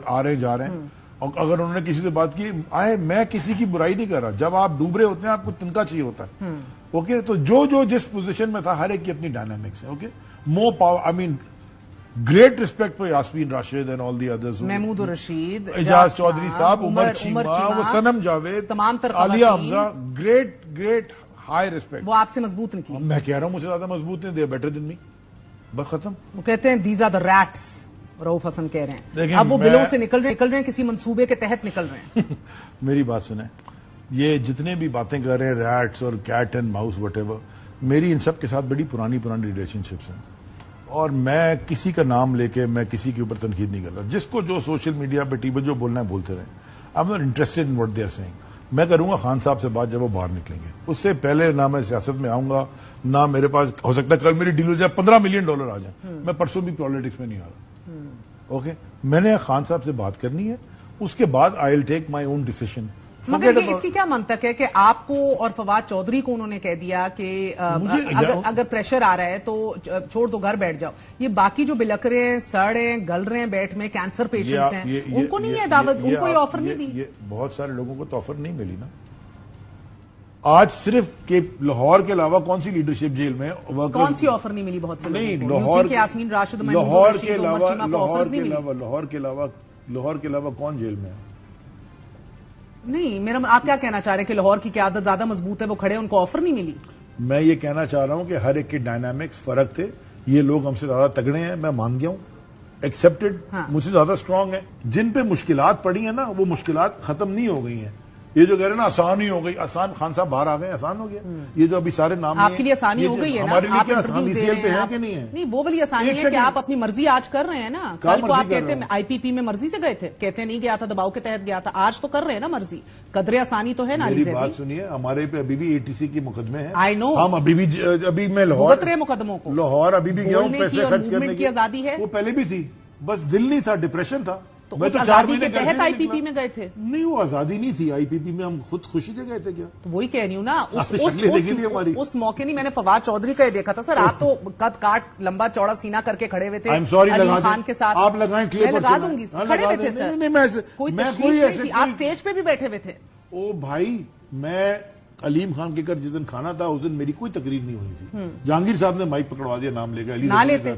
آ رہے جا رہے ہیں. اور اگر انہوں نے کسی سے بات کی, میں کسی کی برائی نہیں کر رہا. جب آپ ڈوب رہے ہوتے ہیں آپ کو تنکا چاہیے ہوتا ہے. اوکے, تو جو جس پوزیشن میں تھا, ہر ایک کی اپنی ڈائنامکس ہے. Okay, more power, I mean great respect for Yasmin Rashid and all the others. Mahmood ur Rasheed, Ejaz Chaudhry sahib, Umar Cheema, وہ صنم جاوید, تمام تر Aliya Hamza, great high respect. وہ آپ سے مضبوط نکلی. میں کہہ رہا ہوں مجھ سے زیادہ مضبوط ہیں, دے آر بیٹر دین می. بس ختم. وہ کہتے ہیں دیز آر دا ریٹس, رؤف حسن کہہ رہے ہیں. دیکھیں, اب وہ بلوں سے نکل رہے ہیں, کسی منصوبے کے تحت نکل رہے ہیں. میری بات سنیں, یہ جتنے بھی باتیں کر رہے ہیں ریٹس اور cat and mouse whatever, میری ان سب کے ساتھ بڑی پرانی ریلیشن شپس ہیں, اور میں کسی کا نام لے کے میں کسی کے اوپر تنقید نہیں کرتا. جس کو جو سوشل میڈیا پہ ٹی وی جو بولنا ہے بولتے رہیں. I'm not interested in what they are seeing. میں کروں گا خان صاحب سے بات جب وہ باہر نکلیں گے. اس سے پہلے نہ میں سیاست میں آؤں گا, نہ میرے پاس ہو سکتا ہے کل میری ڈیل ہو جائے $15 ملین آ جائیں. میں پرسوں بھی پالیٹکس میں نہیں آ رہا. اوکے, میں نے خان صاحب سے بات کرنی ہے, اس کے بعد آئی ول ٹیک مائی اون ڈیسیژن. مگر یہ اس کی کیا منطق ہے کہ آپ کو اور فواد چودھری کو انہوں نے کہہ دیا کہ اگر پریشر آ رہا ہے تو چھوڑ دو, گھر بیٹھ جاؤ. یہ باقی جو بلک رہے ہیں, سڑ رہے ہیں, گل رہے ہیں بیٹھ میں, کینسر پیشنٹس ہیں, ان کو نہیں ہے دعوت, ان کو یہ آفر نہیں دی. بہت سارے لوگوں کو تو آفر نہیں ملی نا. آج صرف کہ لاہور کے علاوہ کون سی لیڈرشپ جیل میں, کون سی آفر نہیں ملی بہت سے نہیں, یاسمین راشد, لاہور کے علاوہ کون جیل میں ہے؟ نہیں, میرا آپ کیا کہنا چاہ رہے ہیں کہ لاہور کی قیادت زیادہ مضبوط ہے, وہ کھڑے, ان کو آفر نہیں ملی؟ میں یہ کہنا چاہ رہا ہوں کہ ہر ایک کے ڈائنامکس فرق تھے. یہ لوگ ہم سے زیادہ تگڑے ہیں, میں مان گیا ہوں, ایکسپٹڈ. مجھ سے زیادہ اسٹرانگ ہیں. جن پہ مشکلات پڑی ہیں نا, وہ مشکلات ختم نہیں ہو گئی ہیں. یہ جو کہہ رہے ہیں نا آسان ہی ہو گئی, آسان, خان صاحب باہر آ گئے, آسان ہو گیا. یہ جو ابھی سارے نام آپ کے لیے آسانی ہو گئی ہے نا, ہمارے لیے آپ کیا آسانی CL پہ ہے کہ نہیں ہے؟ نہیں, وہ والی آسانی ہے کہ آپ اپنی مرضی آج کر رہے ہیں نا. کل کو آپ کہتے ہیں IPP میں مرضی سے گئے تھے, کہتے نہیں گیا تھا, دباؤ کے تحت گیا تھا. آج تو کر رہے ہیں نا مرضی. قدرے آسانی تو ہے نا. میری بات سنیے, ہمارے پہ ابھی بھی ATC کی مقدمے ہیں. آئی نو, ہم ابھی میں لاہور مقدموں کو, لاہور ابھی بھی گیا ہوں, پیسے خرچ کرنے کی آزادی ہے. وہ پہلے بھی تھی, بس دل نہیں تھا, ڈپریشن تھا. تو اس آزادی کے تحت IPP میں گئے تھے. نہیں, وہ آزادی نہیں تھی, IPP میں ہم خود خوشی سے گئے تھے. کیا تو وہی کہہ رہی ہوں نا, اس موقع نہیں. میں نے فواد چودھری کا یہ دیکھا تھا. سر آپ تو قد کاٹ لمبا چوڑا سینہ کر کے کھڑے ہوئے تھے علیم خان کے ساتھ. آپ لگائیں, میں لگا دوں گی. کھڑے ہوئے تھے سر, کوئی تشویش نہیں تھی, آپ اسٹیج پہ بھی بیٹھے ہوئے تھے. او بھائی, میں علیم خان کے گھر جس دن کھانا تھا اس دن میری کوئی تقریر نہیں ہوئی تھی. جہانگیر صاحب نے مائک پکڑوا دیا, نام لے گئے. نہ لیتے,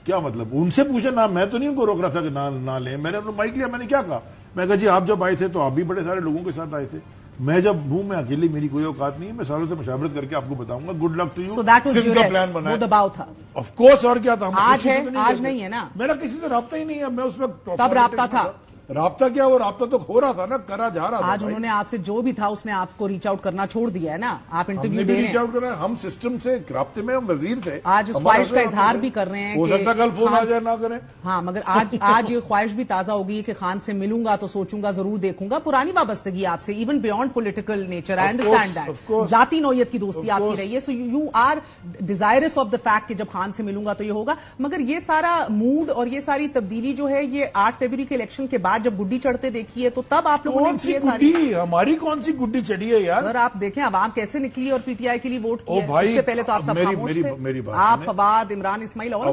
کیا مطلب, ان سے پوچھا نا, میں تو نہیں ان کو روک رہا تھا کہ نہ لیں. میں نے مائک لیا, میں نے کیا کہا, میں کہا جی آپ جب آئے تھے تو آپ بھی بڑے سارے لوگوں کے ساتھ آئے تھے. میں جب ہوں, میں اکیلی, میری کوئی اوقات نہیں ہے, میں ساروں سے مشاورت کر کے آپ کو بتاؤں گا. Good luck to you. SIM کا پلان بنا, وہ دباؤ تھا آف کورس. اور کیا تھا, آج ہے, آج نہیں ہے نا. میرا کسی سے رابطہ ہی نہیں ہے. میں اس وقت تب رابطہ تھا. رابطہ کیا, وہ رابطہ تو ہو رہا تھا نا, کرا جا رہا تھا. آج انہوں نے آپ سے جو بھی تھا اس نے آپ کو ریچ آؤٹ کرنا چھوڑ دیا ہے نا. آپ انٹرویو دے رہے ہیں, ریچ آؤٹ کر رہے ہیں, ہم سسٹم سے رابطے میں, ہم وزیر تھے. آج اس خواہش کا اظہار بھی کر رہے ہیں, ہو سکتا کل فون آ جائے, نہ کریں. ہاں, مگر آج یہ خواہش بھی تازہ ہوگی کہ خان سے ملوں گا تو سوچوں گا, ضرور دیکھوں گا. پرانی وابستگی آپ سے, even beyond political nature, I understand that, ذاتی نوعیت کی دوستی آپ کی رہی ہے. So you are desirous of the fact کہ جب خان سے ملوں گا تو یہ ہوگا. مگر یہ سارا موڈ اور یہ ساری تبدیلی جو ہے, یہ 8 فروری کے الیکشن کے بعد جب گڈی چڑھتے دیکھی ہے, تو تب آپ لوگوں نے ہماری کون سی گڈی چڑھی ہے یار. سر آپ دیکھیں عوام کیسے نکلی اور PTI کے لیے ووٹ کیا. اس سے پہلے تو آپ سب خاموش تھے, آپ فواد, عمران اسماعیل, اور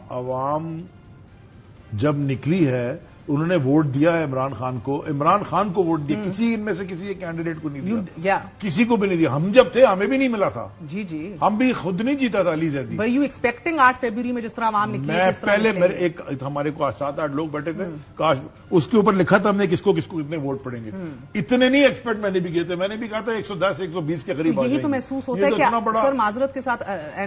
عوام جب نکلی ہے, انہوں نے ووٹ دیا ہے عمران خان کو. عمران خان کو ووٹ دیا, کسی ان میں سے کسی کینڈیڈیٹ کو نہیں دیا, کسی کو بھی نہیں دیا. ہم جب تھے ہمیں بھی نہیں ملا تھا. جی جی, ہم بھی خود نہیں جیتا تھا علی زیدی. یو ایکسپیکٹنگ 8 فروری میں جس طرح عوام نکلی. میں پہلے میرے ایک ہمارے کو 7-8 لوگ بیٹھے تھے, کاش اس کے اوپر لکھا تھا ہم نے کس کو کتنے ووٹ پڑیں گے. اتنے نہیں ایکسپیکٹ میں نے بھی کیے تھے. میں نے بھی کہا تھا 110-120 کے قریب. یہی تو محسوس ہوتا ہے کہ سر معذرت کے ساتھ,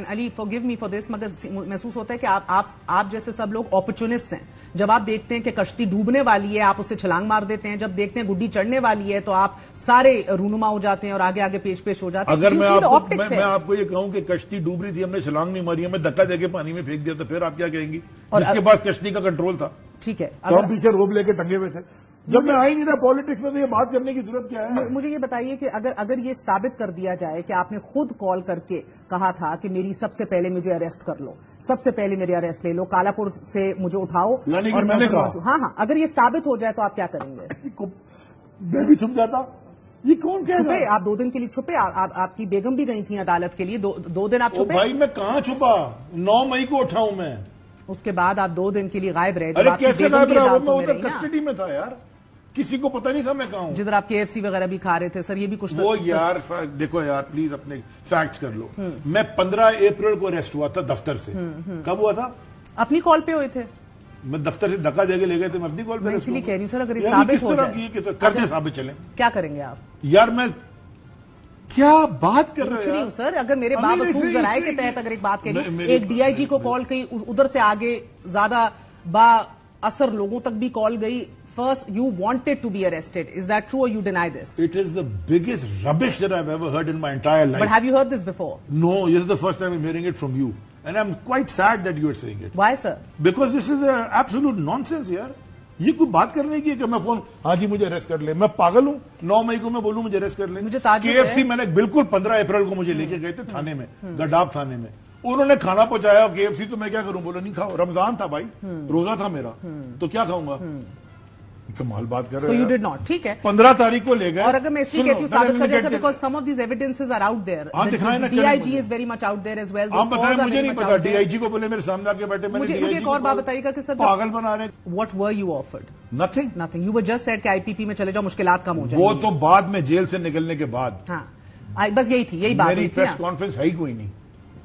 علی فورگیو می فار دس, مگر محسوس ہوتا ہے کہ آپ جیسے سب لوگ اپرچونسٹ ہیں. جب آپ دیکھتے ہیں کہ کشتی ڈوبنے والی ہے, آپ اسے چھلانگ مار دیتے ہیں. جب دیکھتے ہیں گڈی چڑھنے والی ہے, تو آپ سارے رونما ہو جاتے ہیں اور آگے آگے پیش ہو جاتے ہیں. اگر میں آپ کو یہ کہوں کہ کشتی ڈوب رہی تھی, ہم نے چھلانگ نہیں ماری, ہمیں دھکا دے کے پانی میں پھینک دیا, تو پھر آپ کیا کہیں گی؟ جس کے پاس کشتی کا کنٹرول تھا. ٹھیک ہے. تو ہم پیچھے روب لے کے ٹنگے ہوئے تھے. جب میں آئی نہیں تھا پالیٹکس میں تو یہ بات کرنے کی ضرورت کیا ہے؟ مجھے یہ بتائیے کہ اگر یہ ثابت کر دیا جائے کہ آپ نے خود کال کر کے کہا تھا کہ میری سب سے پہلے مجھے اریسٹ کر لو, سب سے پہلے میرے اریسٹ لے لو, کالاپور سے مجھے اٹھاؤ, یعنی کہ میں نے کہا ہاں اگر یہ ثابت ہو جائے تو آپ کیا کریں گے؟ میں بھی چھپ جاتا. یہ کون کہہ رہا ہے؟ آپ 2 دن کے لیے چھپے, آپ کی بیگم بھی گئی تھیں عدالت کے لیے, 2 دن آپ چھپے. بھائی میں کہاں چھپا, 9 مئی کو اٹھا ہوں میں. اس کے بعد آپ 2 دن کے لیے غائب رہے. ارے کیسے غائب رہا, میں ادھر کسٹڈی میں تھا یار, کسی کو پتہ نہیں تھا میں کہاں ہوں. جدھر آپ KFC وغیرہ بھی کھا رہے تھے سر, یہ بھی کچھ وہ یار دیکھو یار پلیز اپنے فیکٹس کر لو. میں 15 اپریل کو اریسٹ ہوا تھا دفتر سے. کب ہوا تھا؟ اپنی کال پہ ہوئے تھے. میں دفتر سے دھکا دے کے لے گئے تھے, میں اپنی کال پہ. میں اسی لیے کہہ رہی ہوں سر, اگر یہ ثابت ہو جائے کرتے ثابت چلیں. کیا کریں گے آپ؟ یار میں کیا بات کر رہا ہوں سر, اگر میرے بابسوس ذرائع کے تحت اگر ایک بات کہی, ایک DIG کو کال کی, ادھر سے آگے زیادہ با اثر لوگوں تک بھی کال گئی. First, you wanted to be arrested. Is that true or you deny this? It is the biggest rubbish that I've ever heard in my entire life. But have you heard this before? No, this is the first time I'm hearing it from you. And I'm quite sad that you are saying it. Why, sir? Because this is absolute nonsense, yaar. یہ کوئی بات کرنے کی ہے کہ میں phone ہاں جی مجھے اریسٹ کر لیں. میں پاگل ہوں 9 مئی کو میں بولوں مجھے اریسٹ کر لیں. KFC میں نے بالکل 15 اپریل کو مجھے لے کے گئے تھے تھانے میں, گڈاب تھانے میں. انہوں نے کھانا پہنچایا KFC, تو میں کیا کروں, بولا نہیں کھاؤ, رمضان تھا بھائی, روزہ تھا میرا, تو کیا کھاؤں گا. کمال بات کر رہے ہیں. So you did not. ٹھیک ہے. 15 تاریخ کو لے گئے. اور اگر میں اس لیے کہتی ہوں ثابت کر جیسے because some of these evidences are out there. DIG is very much out there as well. آپ بتائیں, مجھے نہیں پتا. DIG کو بولے میرے سامنے آ کے بیٹھے, میں نے مجھے ایک اور بات بتائیے گا کہ سر پاگل بنا رہے. What were you offered? Nothing. Nothing. You were just said کہ IPP میں چلے جاؤ, مشکلات کم ہو جائیں. وہ تو بعد میں جیل سے نکلنے کے بعد. ہاں بس یہی تھی, یہی بات میری پریس کانفرنس ہے ہی کوئی نہیں.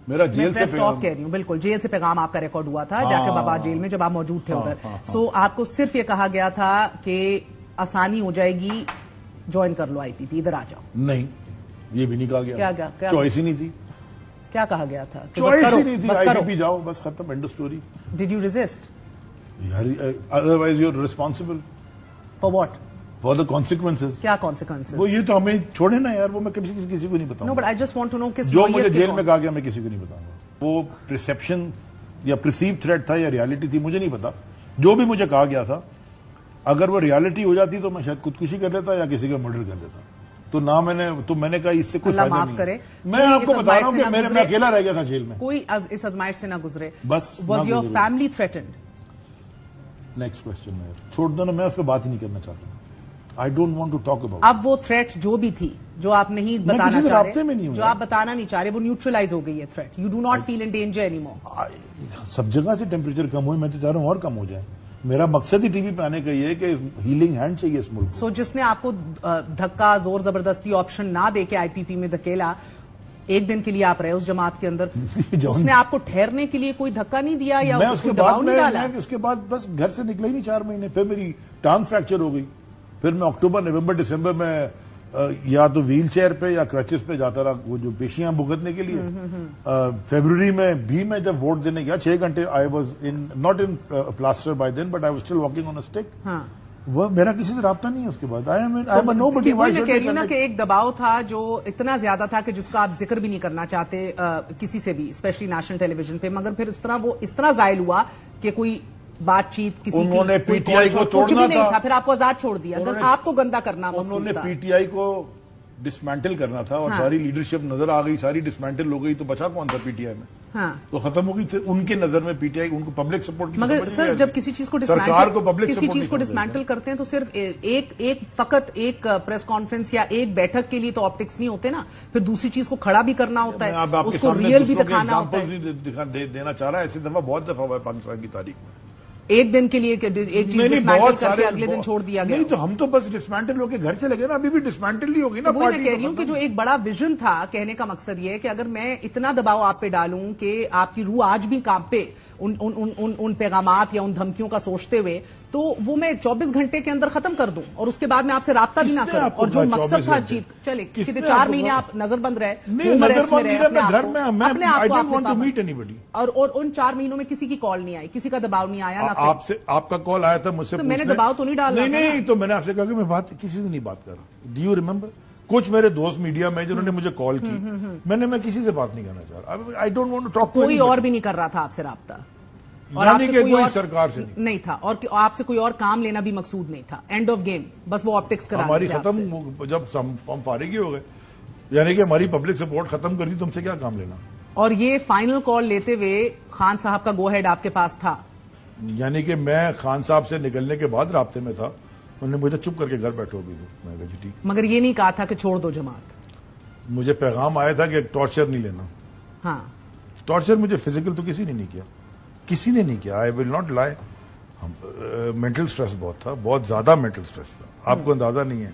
میرا جیل سے کہہ رہی ہوں, بالکل جیل سے پیغام آپ کا ریکارڈ ہوا تھا جا کے بابا جیل میں, جب آپ موجود تھے ادھر. سو آپ کو صرف یہ کہا گیا تھا کہ آسانی ہو جائے گی, جوائن کر لو IPP, ادھر آ جاؤ. نہیں, یہ بھی نہیں کہا گیا. کیا چوائس ہی نہیں تھی. کیا کہا گیا تھا؟ چوائس ہی نہیں تھی. IPP جاؤ, بس ختم, end story. Did you resist? Otherwise you are responsible. For what? For the consequences. کیا کانسیکوینسز؟ وہ یہ تو ہمیں چھوڑے نا یار, وہ میں کسی کو نہیں بتاؤں. No but I just want to know کس جو مجھے جیل میں کہا گیا میں کسی کو نہیں بتاؤں گا. وہ پرسیپشن یا پرسیو تھریٹ تھا یا ریالٹی تھی, مجھے نہیں پتا. جو بھی مجھے کہا گیا تھا, اگر وہ ریالٹی ہو جاتی تو میں شاید خودکشی کر لیتا یا کسی کا مرڈر کر دیتا. تو نہ میں نے کہا اس سے کوئی فائدہ نہیں. کرے, میں آپ کو بتا رہا ہوں کہ میں اکیلا رہ گیا تھا جیل میں. کوئی اس ازمائش سے نہ گزرے. بس was your family threatened? Next question میں چھوڑ دو نا, میں اس پہ بات ہی نہیں کرنا چاہتا ہوں. I don't want to talk about. اب وہ تھریٹ جو بھی تھی, جو آپ نہیں بتانا چاہ رہے, جو آپ بتانا نہیں چاہ رہے, وہ نیوٹرلائز ہو گئی ہے threat. You do not feel in danger any more. سب جگہ سے ٹیمپریچر کم ہوئے, میں تو چاہ رہا ہوں اور کم ہو جائے. میرا مقصد ہی ٹی وی پہ آنے کا یہ ہے کہ ہیلنگ ہینڈ چاہیے اس ملک. سو جس نے آپ کو دھکا, زور زبردستی آپشن نہ دے کے IPP میں دھکیلا, 1 دن کے لیے آپ رہے اس جماعت کے اندر, اس نے آپ کو ٹھہرنے کے لیے کوئی دھکا نہیں دیا یا اس کو دباؤ نہیں ڈالا؟ اس کے بعد بس گھر سے نکلا ہی نہیں 4 مہینے. پھر میری ٹانگ فریکچر ہو گئی. پھر میں اکتوبر, نومبر, دسمبر میں یا تو ویل چیئر پہ یا کرچز پہ جاتا رہا, وہ جو پیشیاں بھگتنے کے لیے. فیبروری میں بھی میں جب ووٹ دینے گیا 6 گھنٹے, I was not in plaster by then, but I was still walking on a stick. وہ میرا کسی سے رابطہ نہیں ہے اس کے بعد. میں کہہ رہی ہوں نا کہ ایک دباؤ تھا جو اتنا زیادہ تھا کہ جس کو آپ ذکر بھی نہیں کرنا چاہتے کسی سے بھی, اسپیشلی نیشنل ٹیلی ویژن پہ. مگر پھر اس طرح زائل ہوا کہ کوئی بات چیت کسی انہوں نے PTI کو توڑنا تھا, پھر آپ کو آزاد چھوڑ دیا. آپ کو گندا کرنا, انہوں نے PTI کو ڈسمینٹل کرنا تھا, اور ساری لیڈرشپ نظر آ گئی, ساری ڈسمینٹل ہو گئی, تو بچا کون تھا PTI میں؟ تو ختم ہو گئی. ان کے نظر میں PTI ان کو پبلک سپورٹ کی. مگر سر جب کسی چیز کو ڈسمینٹل کرتے ہیں تو صرف فقط ایک پریس کانفرنس یا ایک بیٹھک کے لیے تو آپٹکس نہیں ہوتے نا, پھر دوسری چیز کو کھڑا بھی کرنا ہوتا ہے, اس کو ریئل بھی دکھانا ہوتا ہے. دینا چاہ رہا ہے, ایسی دفعہ بہت دفعہ ہوا ہے پاکستان کی تاریخ میں. 1 دن کے لیے ایک چیز ڈسمینٹل کر کے اگلے دن چھوڑ دیا گیا. نہیں تو ہم تو بس ڈسمینٹل ہو کے گھر چلے گئے نا, ابھی بھی ڈسمینٹل ہی ہوگی نا. وہ میں کہہ رہی ہوں کہ جو ایک بڑا ویژن تھا, کہنے کا مقصد یہ ہے کہ اگر میں اتنا دباؤ آپ پہ ڈالوں کہ آپ کی روح آج بھی کانپے ان پیغامات یا ان دھمکیوں کا سوچتے ہوئے, تو وہ میں 24 گھنٹے کے اندر ختم کر دوں, اور اس کے بعد میں آپ سے رابطہ بھی نہ کروں. اور جو مقصد تھا اچیو, چلے کتنے 4 مہینے آپ نظر بند رہے, اور ان 4 مہینوں میں کسی کی کال نہیں آئی, کسی کا دباؤ نہیں آیا. آپ کا کال آیا تھا مجھ سے, میں نے دباؤ تو نہیں ڈالا. نہیں تو میں نے آپ سے کہا کہ میں کسی سے نہیں بات کر رہا. ڈو یو ریمبر کچھ میرے دوست میڈیا میں جنہوں نے مجھے کال کی, میں کسی سے بات نہیں کرنا چاہ رہا. I don't want to talk. کوئی اور بھی نہیں کر رہا تھا آپ سے رابطہ. اور یعنی آپ سے کہ کوئی کوئی اور سرکار سے نہیں تھا، اور آپ سے کوئی اور کام لینا بھی مقصود نہیں تھا. And of game. بس وہ آپٹکس کرا ہماری ختم جب ہم فارغ ہی ہو گئے، یعنی کہ ہماری پبلک سپورٹ ختم کری، تم سے کیا کام لینا. اور یہ فائنل کال لیتے ہوئے خان صاحب کا گو ہیڈ آپ کے پاس تھا؟ یعنی کہ میں خان صاحب سے نکلنے کے بعد رابطے میں تھا، انہوں نے مجھے چپ کر کے گھر بیٹھو بھی دو. میں کہا جی ٹھیک. مگر یہ نہیں کہا تھا کہ چھوڑ دو جماعت؟ مجھے پیغام آیا تھا کہ ٹارچر نہیں لینا. ہاں. ٹارچر مجھے فزیکل تو کسی نے نہیں کیا، کسی نے نہیں کیا. I will not lie. Mental stress بہت تھا، بہت زیادہ مینٹل سٹریس تھا، آپ کو اندازہ نہیں ہے.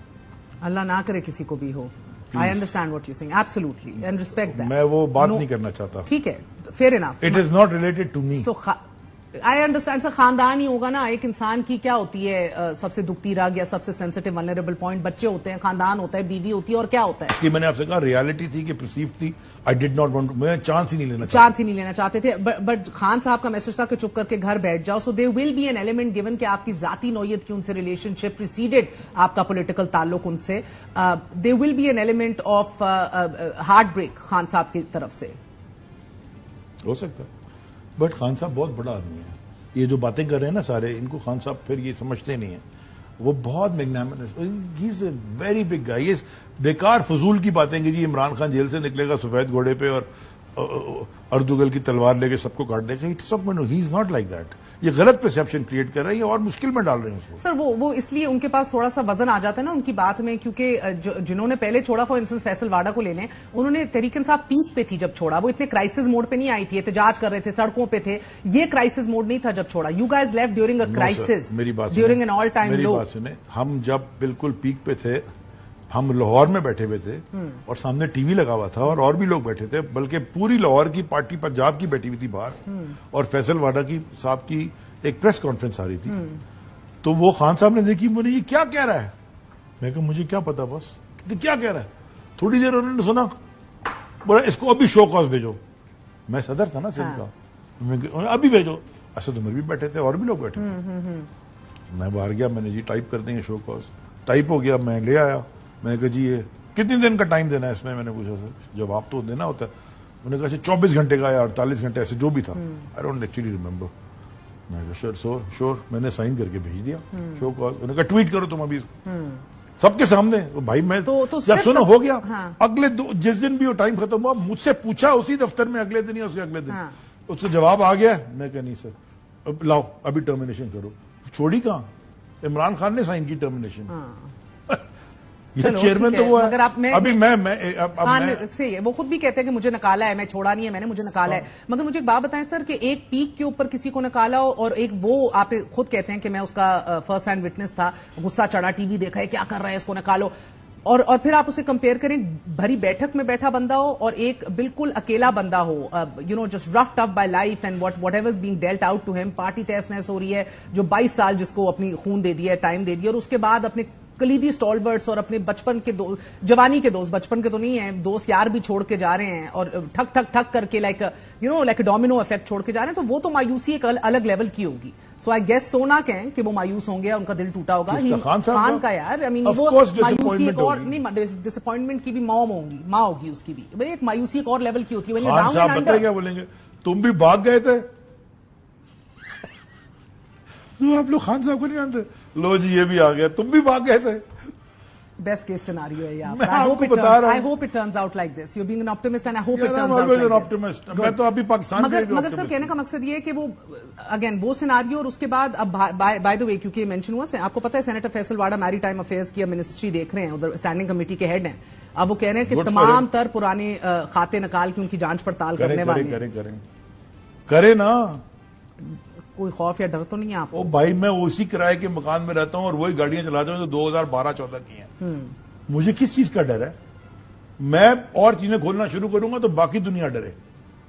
اللہ نہ کرے کسی کو بھی ہو. I understand what you saying absolutely and respect that. میں وہ بات نہیں کرنا چاہتا. ٹھیک ہے، fair enough. It is not related to me. So I understand. Sir خاندان ہی ہوگا نا ایک انسان کی. کیا ہوتی ہے سب سے دکھتی رگ یا سب سے سینسٹیو ونلریبل پوائنٹ؟ بچے ہوتے ہیں، خاندان ہوتا ہے، بیوی ہوتی ہے، اور کیا ہوتا ہے. اس کی میں نے آپ سے کہا ریالٹی تھی کہ پرسیو تھی. آئی ڈڈ ناٹ وانٹ، میں چانس ہی نہیں لینا چاہتا. چانس ہی نہیں لینا چاہتے تھے. بٹ خان صاحب کا میسج تھا کہ چپ کر کے گھر بیٹھ جاؤ. So they will be an element given کہ آپ کی ذاتی نوعیت کی ان سے ریلیشن شپ پریسیڈڈ آپ کا پولیٹیکل تعلق ان سے. They will be an element of heartbreak Khan sahib کی طرف سے. ہو سکتا ہے، بٹ خان صاحب بہت بڑا آدمی ہے. یہ جو باتیں کر رہے ہیں نا سارے، ان کو خان صاحب پھر یہ سمجھتے نہیں ہیں. وہ بہت میگنیمنس، ہی از اے ویری بگ گائی. یہ بیکار فضول کی باتیں کہ جی عمران خان جیل سے نکلے گا سفید گھوڑے پہ اور اردوگل کی تلوار لے کے سب کو کاٹ دے گا. ہی از ناٹ لائک دیٹ. یہ غلط پرسپشن کریٹ کر رہے ہیں اور مشکل میں ڈال رہے ہیں اس کو. سر وہ اس لیے ان کے پاس تھوڑا سا وزن آ جاتا ہے نا ان کی بات میں، کیونکہ جنہوں نے پہلے چھوڑا، فار انسٹنس فیصل واڈا کو لے لیں، انہوں نے تحریک انصاف پیک پہ تھی جب چھوڑا. وہ اتنے کرائسس موڈ پہ نہیں آئی تھی، احتجاج کر رہے تھے، سڑکوں پہ تھے. یہ کرائسس موڈ نہیں تھا جب چھوڑا. You guys left during a crisis, during an all time low. ہم جب بالکل پیک پہ تھے، ہم لاہور میں بیٹھے ہوئے تھے اور سامنے ٹی وی لگا ہوا تھا اور بھی لوگ بیٹھے تھے، بلکہ پوری لاہور کی پارٹی پنجاب کی بیٹھی ہوئی تھی باہر، اور فیصل واڈا کی صاحب کی ایک پریس کانفرنس آ رہی تھی. تو وہ خان صاحب نے دیکھی، مجھے یہ کیا کہہ رہا ہے. میں کہا مجھے کیا پتا بس کیا کہہ رہا ہے. تھوڑی دیر انہوں نے سنا، بولا اس کو ابھی شو کاز بھیجو. میں صدر تھا نا سندھ کا، ابھی بھیجو. اسد عمر بھی بیٹھے تھے اور بھی لوگ بیٹھے تھے. میں باہر گیا، میں نے جی ٹائپ کر دیں گے شو کاز. ٹائپ ہو گیا، میں لے آیا. میں نے کہا جی یہ کتنے دن کا ٹائم دینا ہے اس میں؟ میں نے پوچھا سر جواب تو دینا ہوتا ہے. انہوں نے کہا 24 گھنٹے کا یا 48 گھنٹے، ایسے جو بھی تھا. I don't actually remember. میں نے کہا شور. میں نے سائن کر کے بھیج دیا شو کاز. انہوں نے کہا ٹویٹ کرو تم ابھی سب کے سامنے. بھائی میں جب سنو ہو گیا، اگلے جس دن بھی وہ ٹائم ختم ہوا مجھ سے پوچھا اسی دفتر میں اگلے دن یا اس کے اگلے دن، اس کا جواب آ گیا. میں کہا نہیں سر لاؤ ابھی ٹرمینیشن کرو. چھوڑی کہاں؟ عمران خان نے سائن کی ٹرمینیشن. چیئرمین تو وہ ہے. ابھی وہ خود بھی کہتے ہیں کہ مجھے نکالا ہے، میں چھوڑا نہیں ہے، میں نے مجھے نکالا ہے. مگر مجھے ایک بات بتائیں سر کہ ایک پیک کے اوپر کسی کو نکالا ہو، اور ایک وہ آپ خود کہتے ہیں کہ میں اس کا فرسٹ ہینڈ وٹنس تھا، غصہ چڑھا، ٹی وی دیکھا ہے کیا کر رہا ہے، اس کو نکالو. اور پھر آپ اسے کمپیئر کریں، بھری بیٹھک میں بیٹھا بندہ ہو اور ایک بالکل اکیلا بندہ ہو، just roughed up by life and whatever is being dealt out to ہم. پارٹی تہس نہس ہو رہی ہے، جو 22 سال جس کو اپنی خون دے دیا ہے، ٹائم دے دیا، اور اس کے بعد اپنے کلیدی اسٹالورٹس اور اپنے بچپن کے جوانی کے دوست، بچپن کے تو نہیں ہیں دوست یار بھی چھوڑ کے جا رہے ہیں، اور ٹھک ٹھک ٹھک کر کے لائک ڈومینو افیکٹ چھوڑ کے جا رہے ہیں. تو وہ تو مایوسی ایک الگ لیول کی ہوگی. سو آئی گیس سونا کہیں کہ وہ مایوس ہوں گے، ان کا دل ٹوٹا ہوگا. خان کا یار وہ مایوسی ایک اور نہیں، ڈس اپوائنٹمنٹ کی بھی ماں ہوگی اس کی بھی. بھائی ایک مایوسی ایک اور لیول کی ہوتی ہے. خان صاحب بتائیں کیا بولیں گے، تم بھی بھاگ گئے تھے. آپ لوگ خان صاحب کو نہیں جانتے. لو جی یہ بھی آ گیا، تم بھی بھاگ گئے تھے. بیسٹ کیس سیناریو ہے یہ. I hope it turns out like this. You're being an optimist and I hope it turns out like this. میں تو ابھی پاکستان مگر سر کہنے کا مقصد یہ ہے کہ وہ اگین وہ سیناریو، اور اس کے بعد اب بائی دا وے کیونکہ مینشن ہوا آپ کو پتا ہے سینیٹر فیصل واڈا میری ٹائم افیئرز کی منسٹری دیکھ رہے ہیں، ادھر اسٹینڈنگ کمیٹی کے ہیڈ ہیں. اب وہ کہہ رہے ہیں کہ تمام تر پرانے کھاتے نکال کے ان کی جانچ پڑتال کرنے والے کرے نا. کوئی خوف یا ڈر تو نہیں ہے آپ کو؟ بھائی میں اسی کرائے کے مکان میں رہتا ہوں اور وہی گاڑیاں چلاتا ہوں جو 2012-14 کی ہیں. مجھے کس چیز کا ڈر ہے؟ میں اور چیزیں کھولنا شروع کروں گا تو باقی دنیا ڈرے.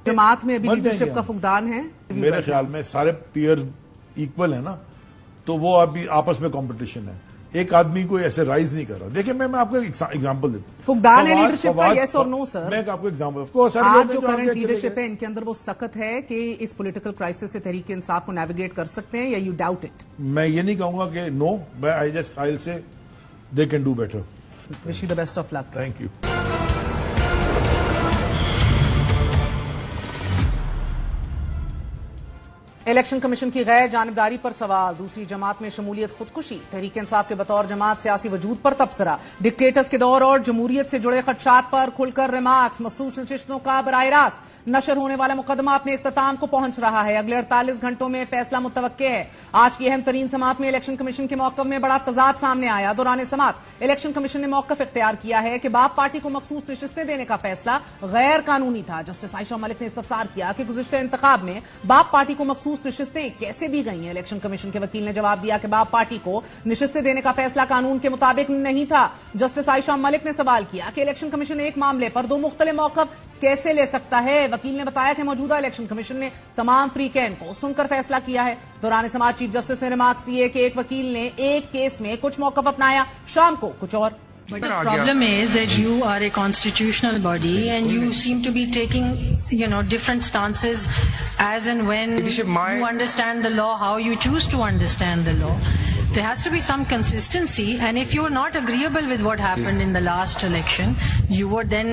جماعت میں ابھی لیڈرشپ کا فقدان ہے میرے خیال میں. سارے پیئرز ایکول ہیں نا، تو وہ ابھی آپس میں کمپٹیشن ہے. ایک آدمی کوئی ایسے رائز نہیں کر رہا. دیکھیں میں آپ کو ایگزامپل دیتا ہوں. فقدان ہے لیڈرشپ کا، یس اور نو سر؟ میں آپ کو ایگزامپل، آج جو کرنٹ لیڈرشپ ہے ان کے اندر وہ سخت ہے کہ اس پولیٹیکل کرائسس سے تحریک انصاف کو نیویگیٹ کر سکتے ہیں، یا یو ڈاؤٹ اٹ؟ میں یہ نہیں کہوں گا کہ نو، میں I say they can do better. Wish you the best of luck. Thank you. Election commission کی غیر جانبداری پر سوال، دوسری جماعت میں شمولیت خودکشی، تحریک انصاف کے بطور جماعت سیاسی وجود پر تبصرہ، ڈکٹیٹرز کے دور اور جمہوریت سے جڑے خدشات پر کھل کر ریمارکس، مخصوص نشستوں کا براہ راست نشر ہونے والا مقدمہ اپنے اختتام کو پہنچ رہا ہے، اگلے 48 گھنٹوں میں فیصلہ متوقع ہے۔ آج کی اہم ترین سماعت میں الیکشن کمیشن کے موقف میں بڑا تضاد سامنے آیا۔ دوران سماعت الیکشن کمیشن نے موقف اختیار کیا ہے کہ باپ پارٹی کو مخصوص نشستیں دینے کا فیصلہ غیر قانونی تھا۔ جسٹس عائشہ ملک نے استفسار کیا کہ گزشتہ انتخاب میں باپ پارٹی کو مخصوص نشستیں کیسے دی گئی ہیں۔ الیکشن کمیشن کے وکیل نے جواب دیا کہ باپ پارٹی کو نشستیں دینے کا فیصلہ قانون کے مطابق نہیں تھا۔ جسٹس عائشہ ملک نے سوال کیا کہ الیکشن کمیشن ایک معاملے پر دو مختلف موقف کیسے لے سکتا ہے۔ وکیل نے بتایا کہ موجودہ الیکشن کمیشن نے تمام فریقین کو سن کر فیصلہ کیا ہے۔ دوران سماعت چیف جسٹس نے ریمارکس دیے کہ ایک وکیل نے ایک کیس میں کچھ موقف اپنایا، شام کو کچھ اور۔ But the problem is that you are a constitutional body and you seem to be taking, different stances as and when you understand the law, how you choose to understand the law. There has to be some consistency, and if you are not agreeable with what happened in the last election, you would then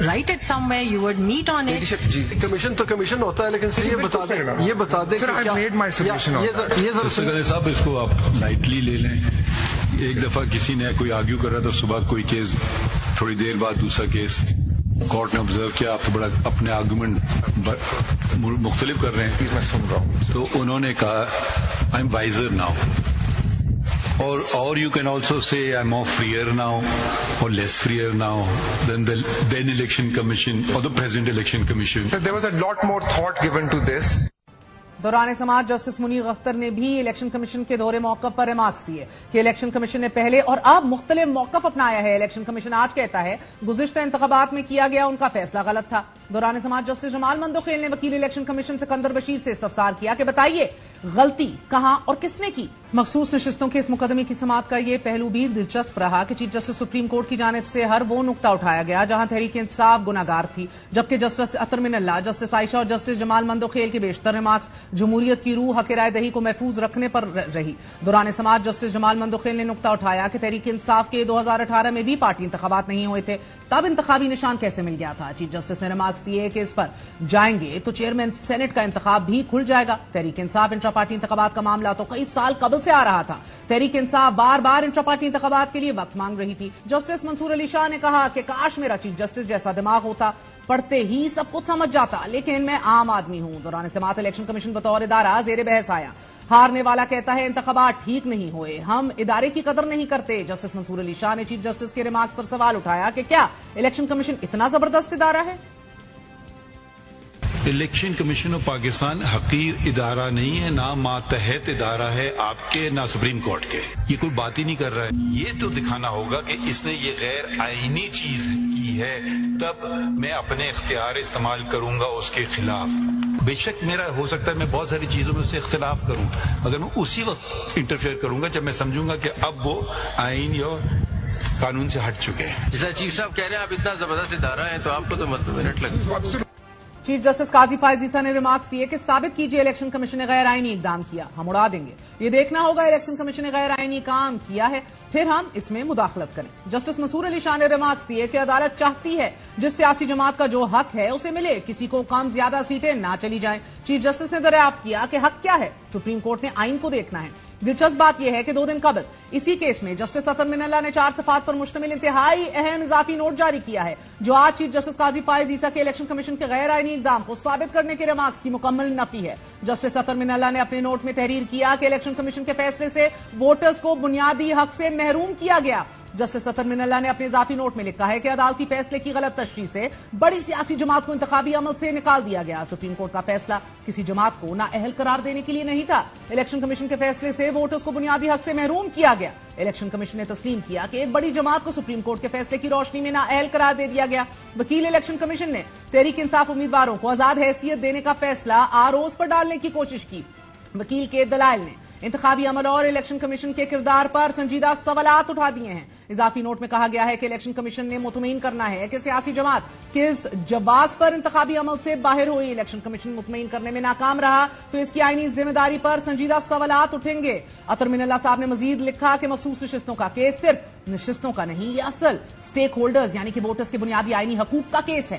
write it somewhere, you would meet on it. Commission تو commission ہوتا ہے، لیکن یہ بتا دیں Sir, I made my submission on that. Mister Ghani sahib اس کو آپ لائٹلی لے لیں۔ ایک دفعہ کسی نے کوئی آرگیو کر رہا تھا صبح کوئی کیس، تھوڑی دیر بعد دوسرا کیس، کورٹ نے آبزرو کیا آپ تو بڑا اپنے آرگومنٹ مختلف کر رہے ہیں، تو انہوں نے کہا I am wiser now, or you can also say I'm more freer now or less freer now than the then election commission or the present election commission. So there was a lot more thought given to this. دوران سماعت justice Munir Akhtar نے بھی election commission کے دورے موقف پر remarks دیے کہ election commission نے پہلے اور اب مختلف موقف اپنایا ہے۔ الیکشن کمیشن آج کہتا ہے گزشتہ انتخابات میں کیا گیا ان کا فیصلہ غلط تھا۔ دوران سماعت جسٹس جمال مندوخیل نے وکیل الیکشن کمیشن سکندر بشیر سے استفسار کیا کہ بتائیے غلطی کہاں اور کس نے کی۔ مخصوص نشستوں کے اس مقدمے کی سماعت کا یہ پہلو بھی دلچسپ رہا کہ چیف جسٹس سپریم کورٹ کی جانب سے ہر وہ نقطہ اٹھایا گیا جہاں تحریک انصاف گناہگار تھی، جبکہ جسٹس اطہر من اللہ، جسٹس عائشہ اور جسٹس جمال مندوخیل کے بیشتر ریمارکس جمہوریت کی روح حق رائے دہی کو محفوظ رکھنے پر رہی۔ دوران سماعت جسٹس جمال مندوخیل نے نقطہ اٹھایا کہ تحریک انصاف کے 2018 میں بھی پارٹی انتخابات نہیں ہوئے تھے، تب انتخابی نشان کیسے مل گیا تھا۔ چیف جسٹس نے ریمارکس دیے کہ اس پر جائیں گے تو چیئرمین سینٹ کا انتخاب بھی کھل جائے گا۔ تحریک انصاف انٹرا پارٹی انتخابات کا معاملہ تو کئی سال قبل سے آ رہا تھا۔ تحریک انصاف بار بار انٹرا پارٹی انتخابات کے لیے وقت مانگ رہی تھی۔ جسٹس منصور علی شاہ نے کہا کہ کاش میرا چیف جسٹس جیسا دماغ ہوتا، پڑھتے ہی سب کچھ سمجھ جاتا، لیکن میں عام آدمی ہوں۔ دوران سماعت الیکشن کمیشن بطور ادارہ زیر بحث آیا۔ ہارنے والا کہتا ہے انتخابات ٹھیک نہیں ہوئے، ہم ادارے کی قدر نہیں کرتے۔ جسٹس منصور علی شاہ نے چیف جسٹس کے ریمارکس پر سوال اٹھایا کہ کیا الیکشن کمیشن اتنا زبردست ادارہ ہے؟ الیکشن کمیشن آف پاکستان حقیر ادارہ نہیں ہے، نہ ماتحت ادارہ ہے آپ کے، نہ سپریم کورٹ کے۔ یہ کوئی بات ہی نہیں کر رہا ہے۔ یہ تو دکھانا ہوگا کہ اس نے یہ غیر آئینی چیز کی ہے، تب میں اپنے اختیار استعمال کروں گا اس کے خلاف۔ بے شک میرا ہو سکتا ہے میں بہت ساری چیزوں میں سے اختلاف کروں، مگر میں اسی وقت انٹرفیئر کروں گا جب میں سمجھوں گا کہ اب وہ آئین یا قانون سے ہٹ چکے ہیں۔ جیسا چیف صاحب کہہ رہے ہیں آپ اتنا زبردست ادارہ ہیں تو آپ کو تو منٹ لگے۔ چیف جسٹس قاضی فائز عیسیٰ نے ریمارکس دیے کہ ثابت کیجیے الیکشن کمیشن نے غیر آئینی اقدام کیا، ہم اڑا دیں گے۔ یہ دیکھنا ہوگا الیکشن کمیشن نے غیر آئینی کام کیا ہے، پھر ہم اس میں مداخلت کریں۔ جسٹس منصور علی شاہ نے ریمارکس دیے کہ عدالت چاہتی ہے جس سیاسی جماعت کا جو حق ہے اسے ملے، کسی کو کم زیادہ سیٹیں نہ چلی جائیں۔ چیف جسٹس نے دریافت کیا کہ حق کیا ہے، سپریم کورٹ نے آئین کو دیکھنا ہے۔ دلچسپ بات یہ ہے کہ 2 دن قبل اسی کیس میں جسٹس اطہر من اللہ نے 4 صفحات پر مشتمل انتہائی اہم اضافی نوٹ جاری کیا ہے، جو آج چیف جسٹس قاضی فائز عیسیٰ کے الیکشن کمیشن کے غیر آئینی اقدام کو ثابت کرنے کے ریمارکس کی مکمل نفی ہے۔ جسٹس اطہر من اللہ نے اپنے نوٹ میں تحریر کیا کہ الیکشن کمیشن کے فیصلے سے ووٹرز کو بنیادی حق سے محروم کیا گیا۔ جسٹس اطہر من اللہ نے اپنے اضافی نوٹ میں لکھا ہے کہ عدالتی فیصلے کی غلط تشریح سے بڑی سیاسی جماعت کو انتخابی عمل سے نکال دیا گیا۔ سپریم کورٹ کا فیصلہ کسی جماعت کو نااہل قرار دینے کے لیے نہیں تھا، الیکشن کمیشن کے فیصلے سے ووٹرز کو بنیادی حق سے محروم کیا گیا۔ الیکشن کمیشن نے تسلیم کیا کہ ایک بڑی جماعت کو سپریم کورٹ کے فیصلے کی روشنی میں نااہل قرار دے دیا گیا۔ وکیل الیکشن کمیشن نے تحریک انصاف امیدواروں کو آزاد حیثیت دینے کا فیصلہ آروز پر ڈالنے کی کوشش کی۔ وکیل کے دلائل نے انتخابی عمل اور الیکشن کمیشن کے کردار پر سنجیدہ سوالات اٹھا دیے ہیں۔ اضافی نوٹ میں کہا گیا ہے کہ الیکشن کمیشن نے مطمئن کرنا ہے کہ سیاسی جماعت کس جواز پر انتخابی عمل سے باہر ہوئی۔ الیکشن کمیشن مطمئن کرنے میں ناکام رہا تو اس کی آئینی ذمہ داری پر سنجیدہ سوالات اٹھیں گے۔ اطہر من اللہ صاحب نے مزید لکھا کہ مخصوص نشستوں کا کیس صرف نشستوں کا نہیں، یہ اصل سٹیک ہولڈرز یعنی کہ ووٹرز کے بنیادی آئینی حقوق کا کیس ہے۔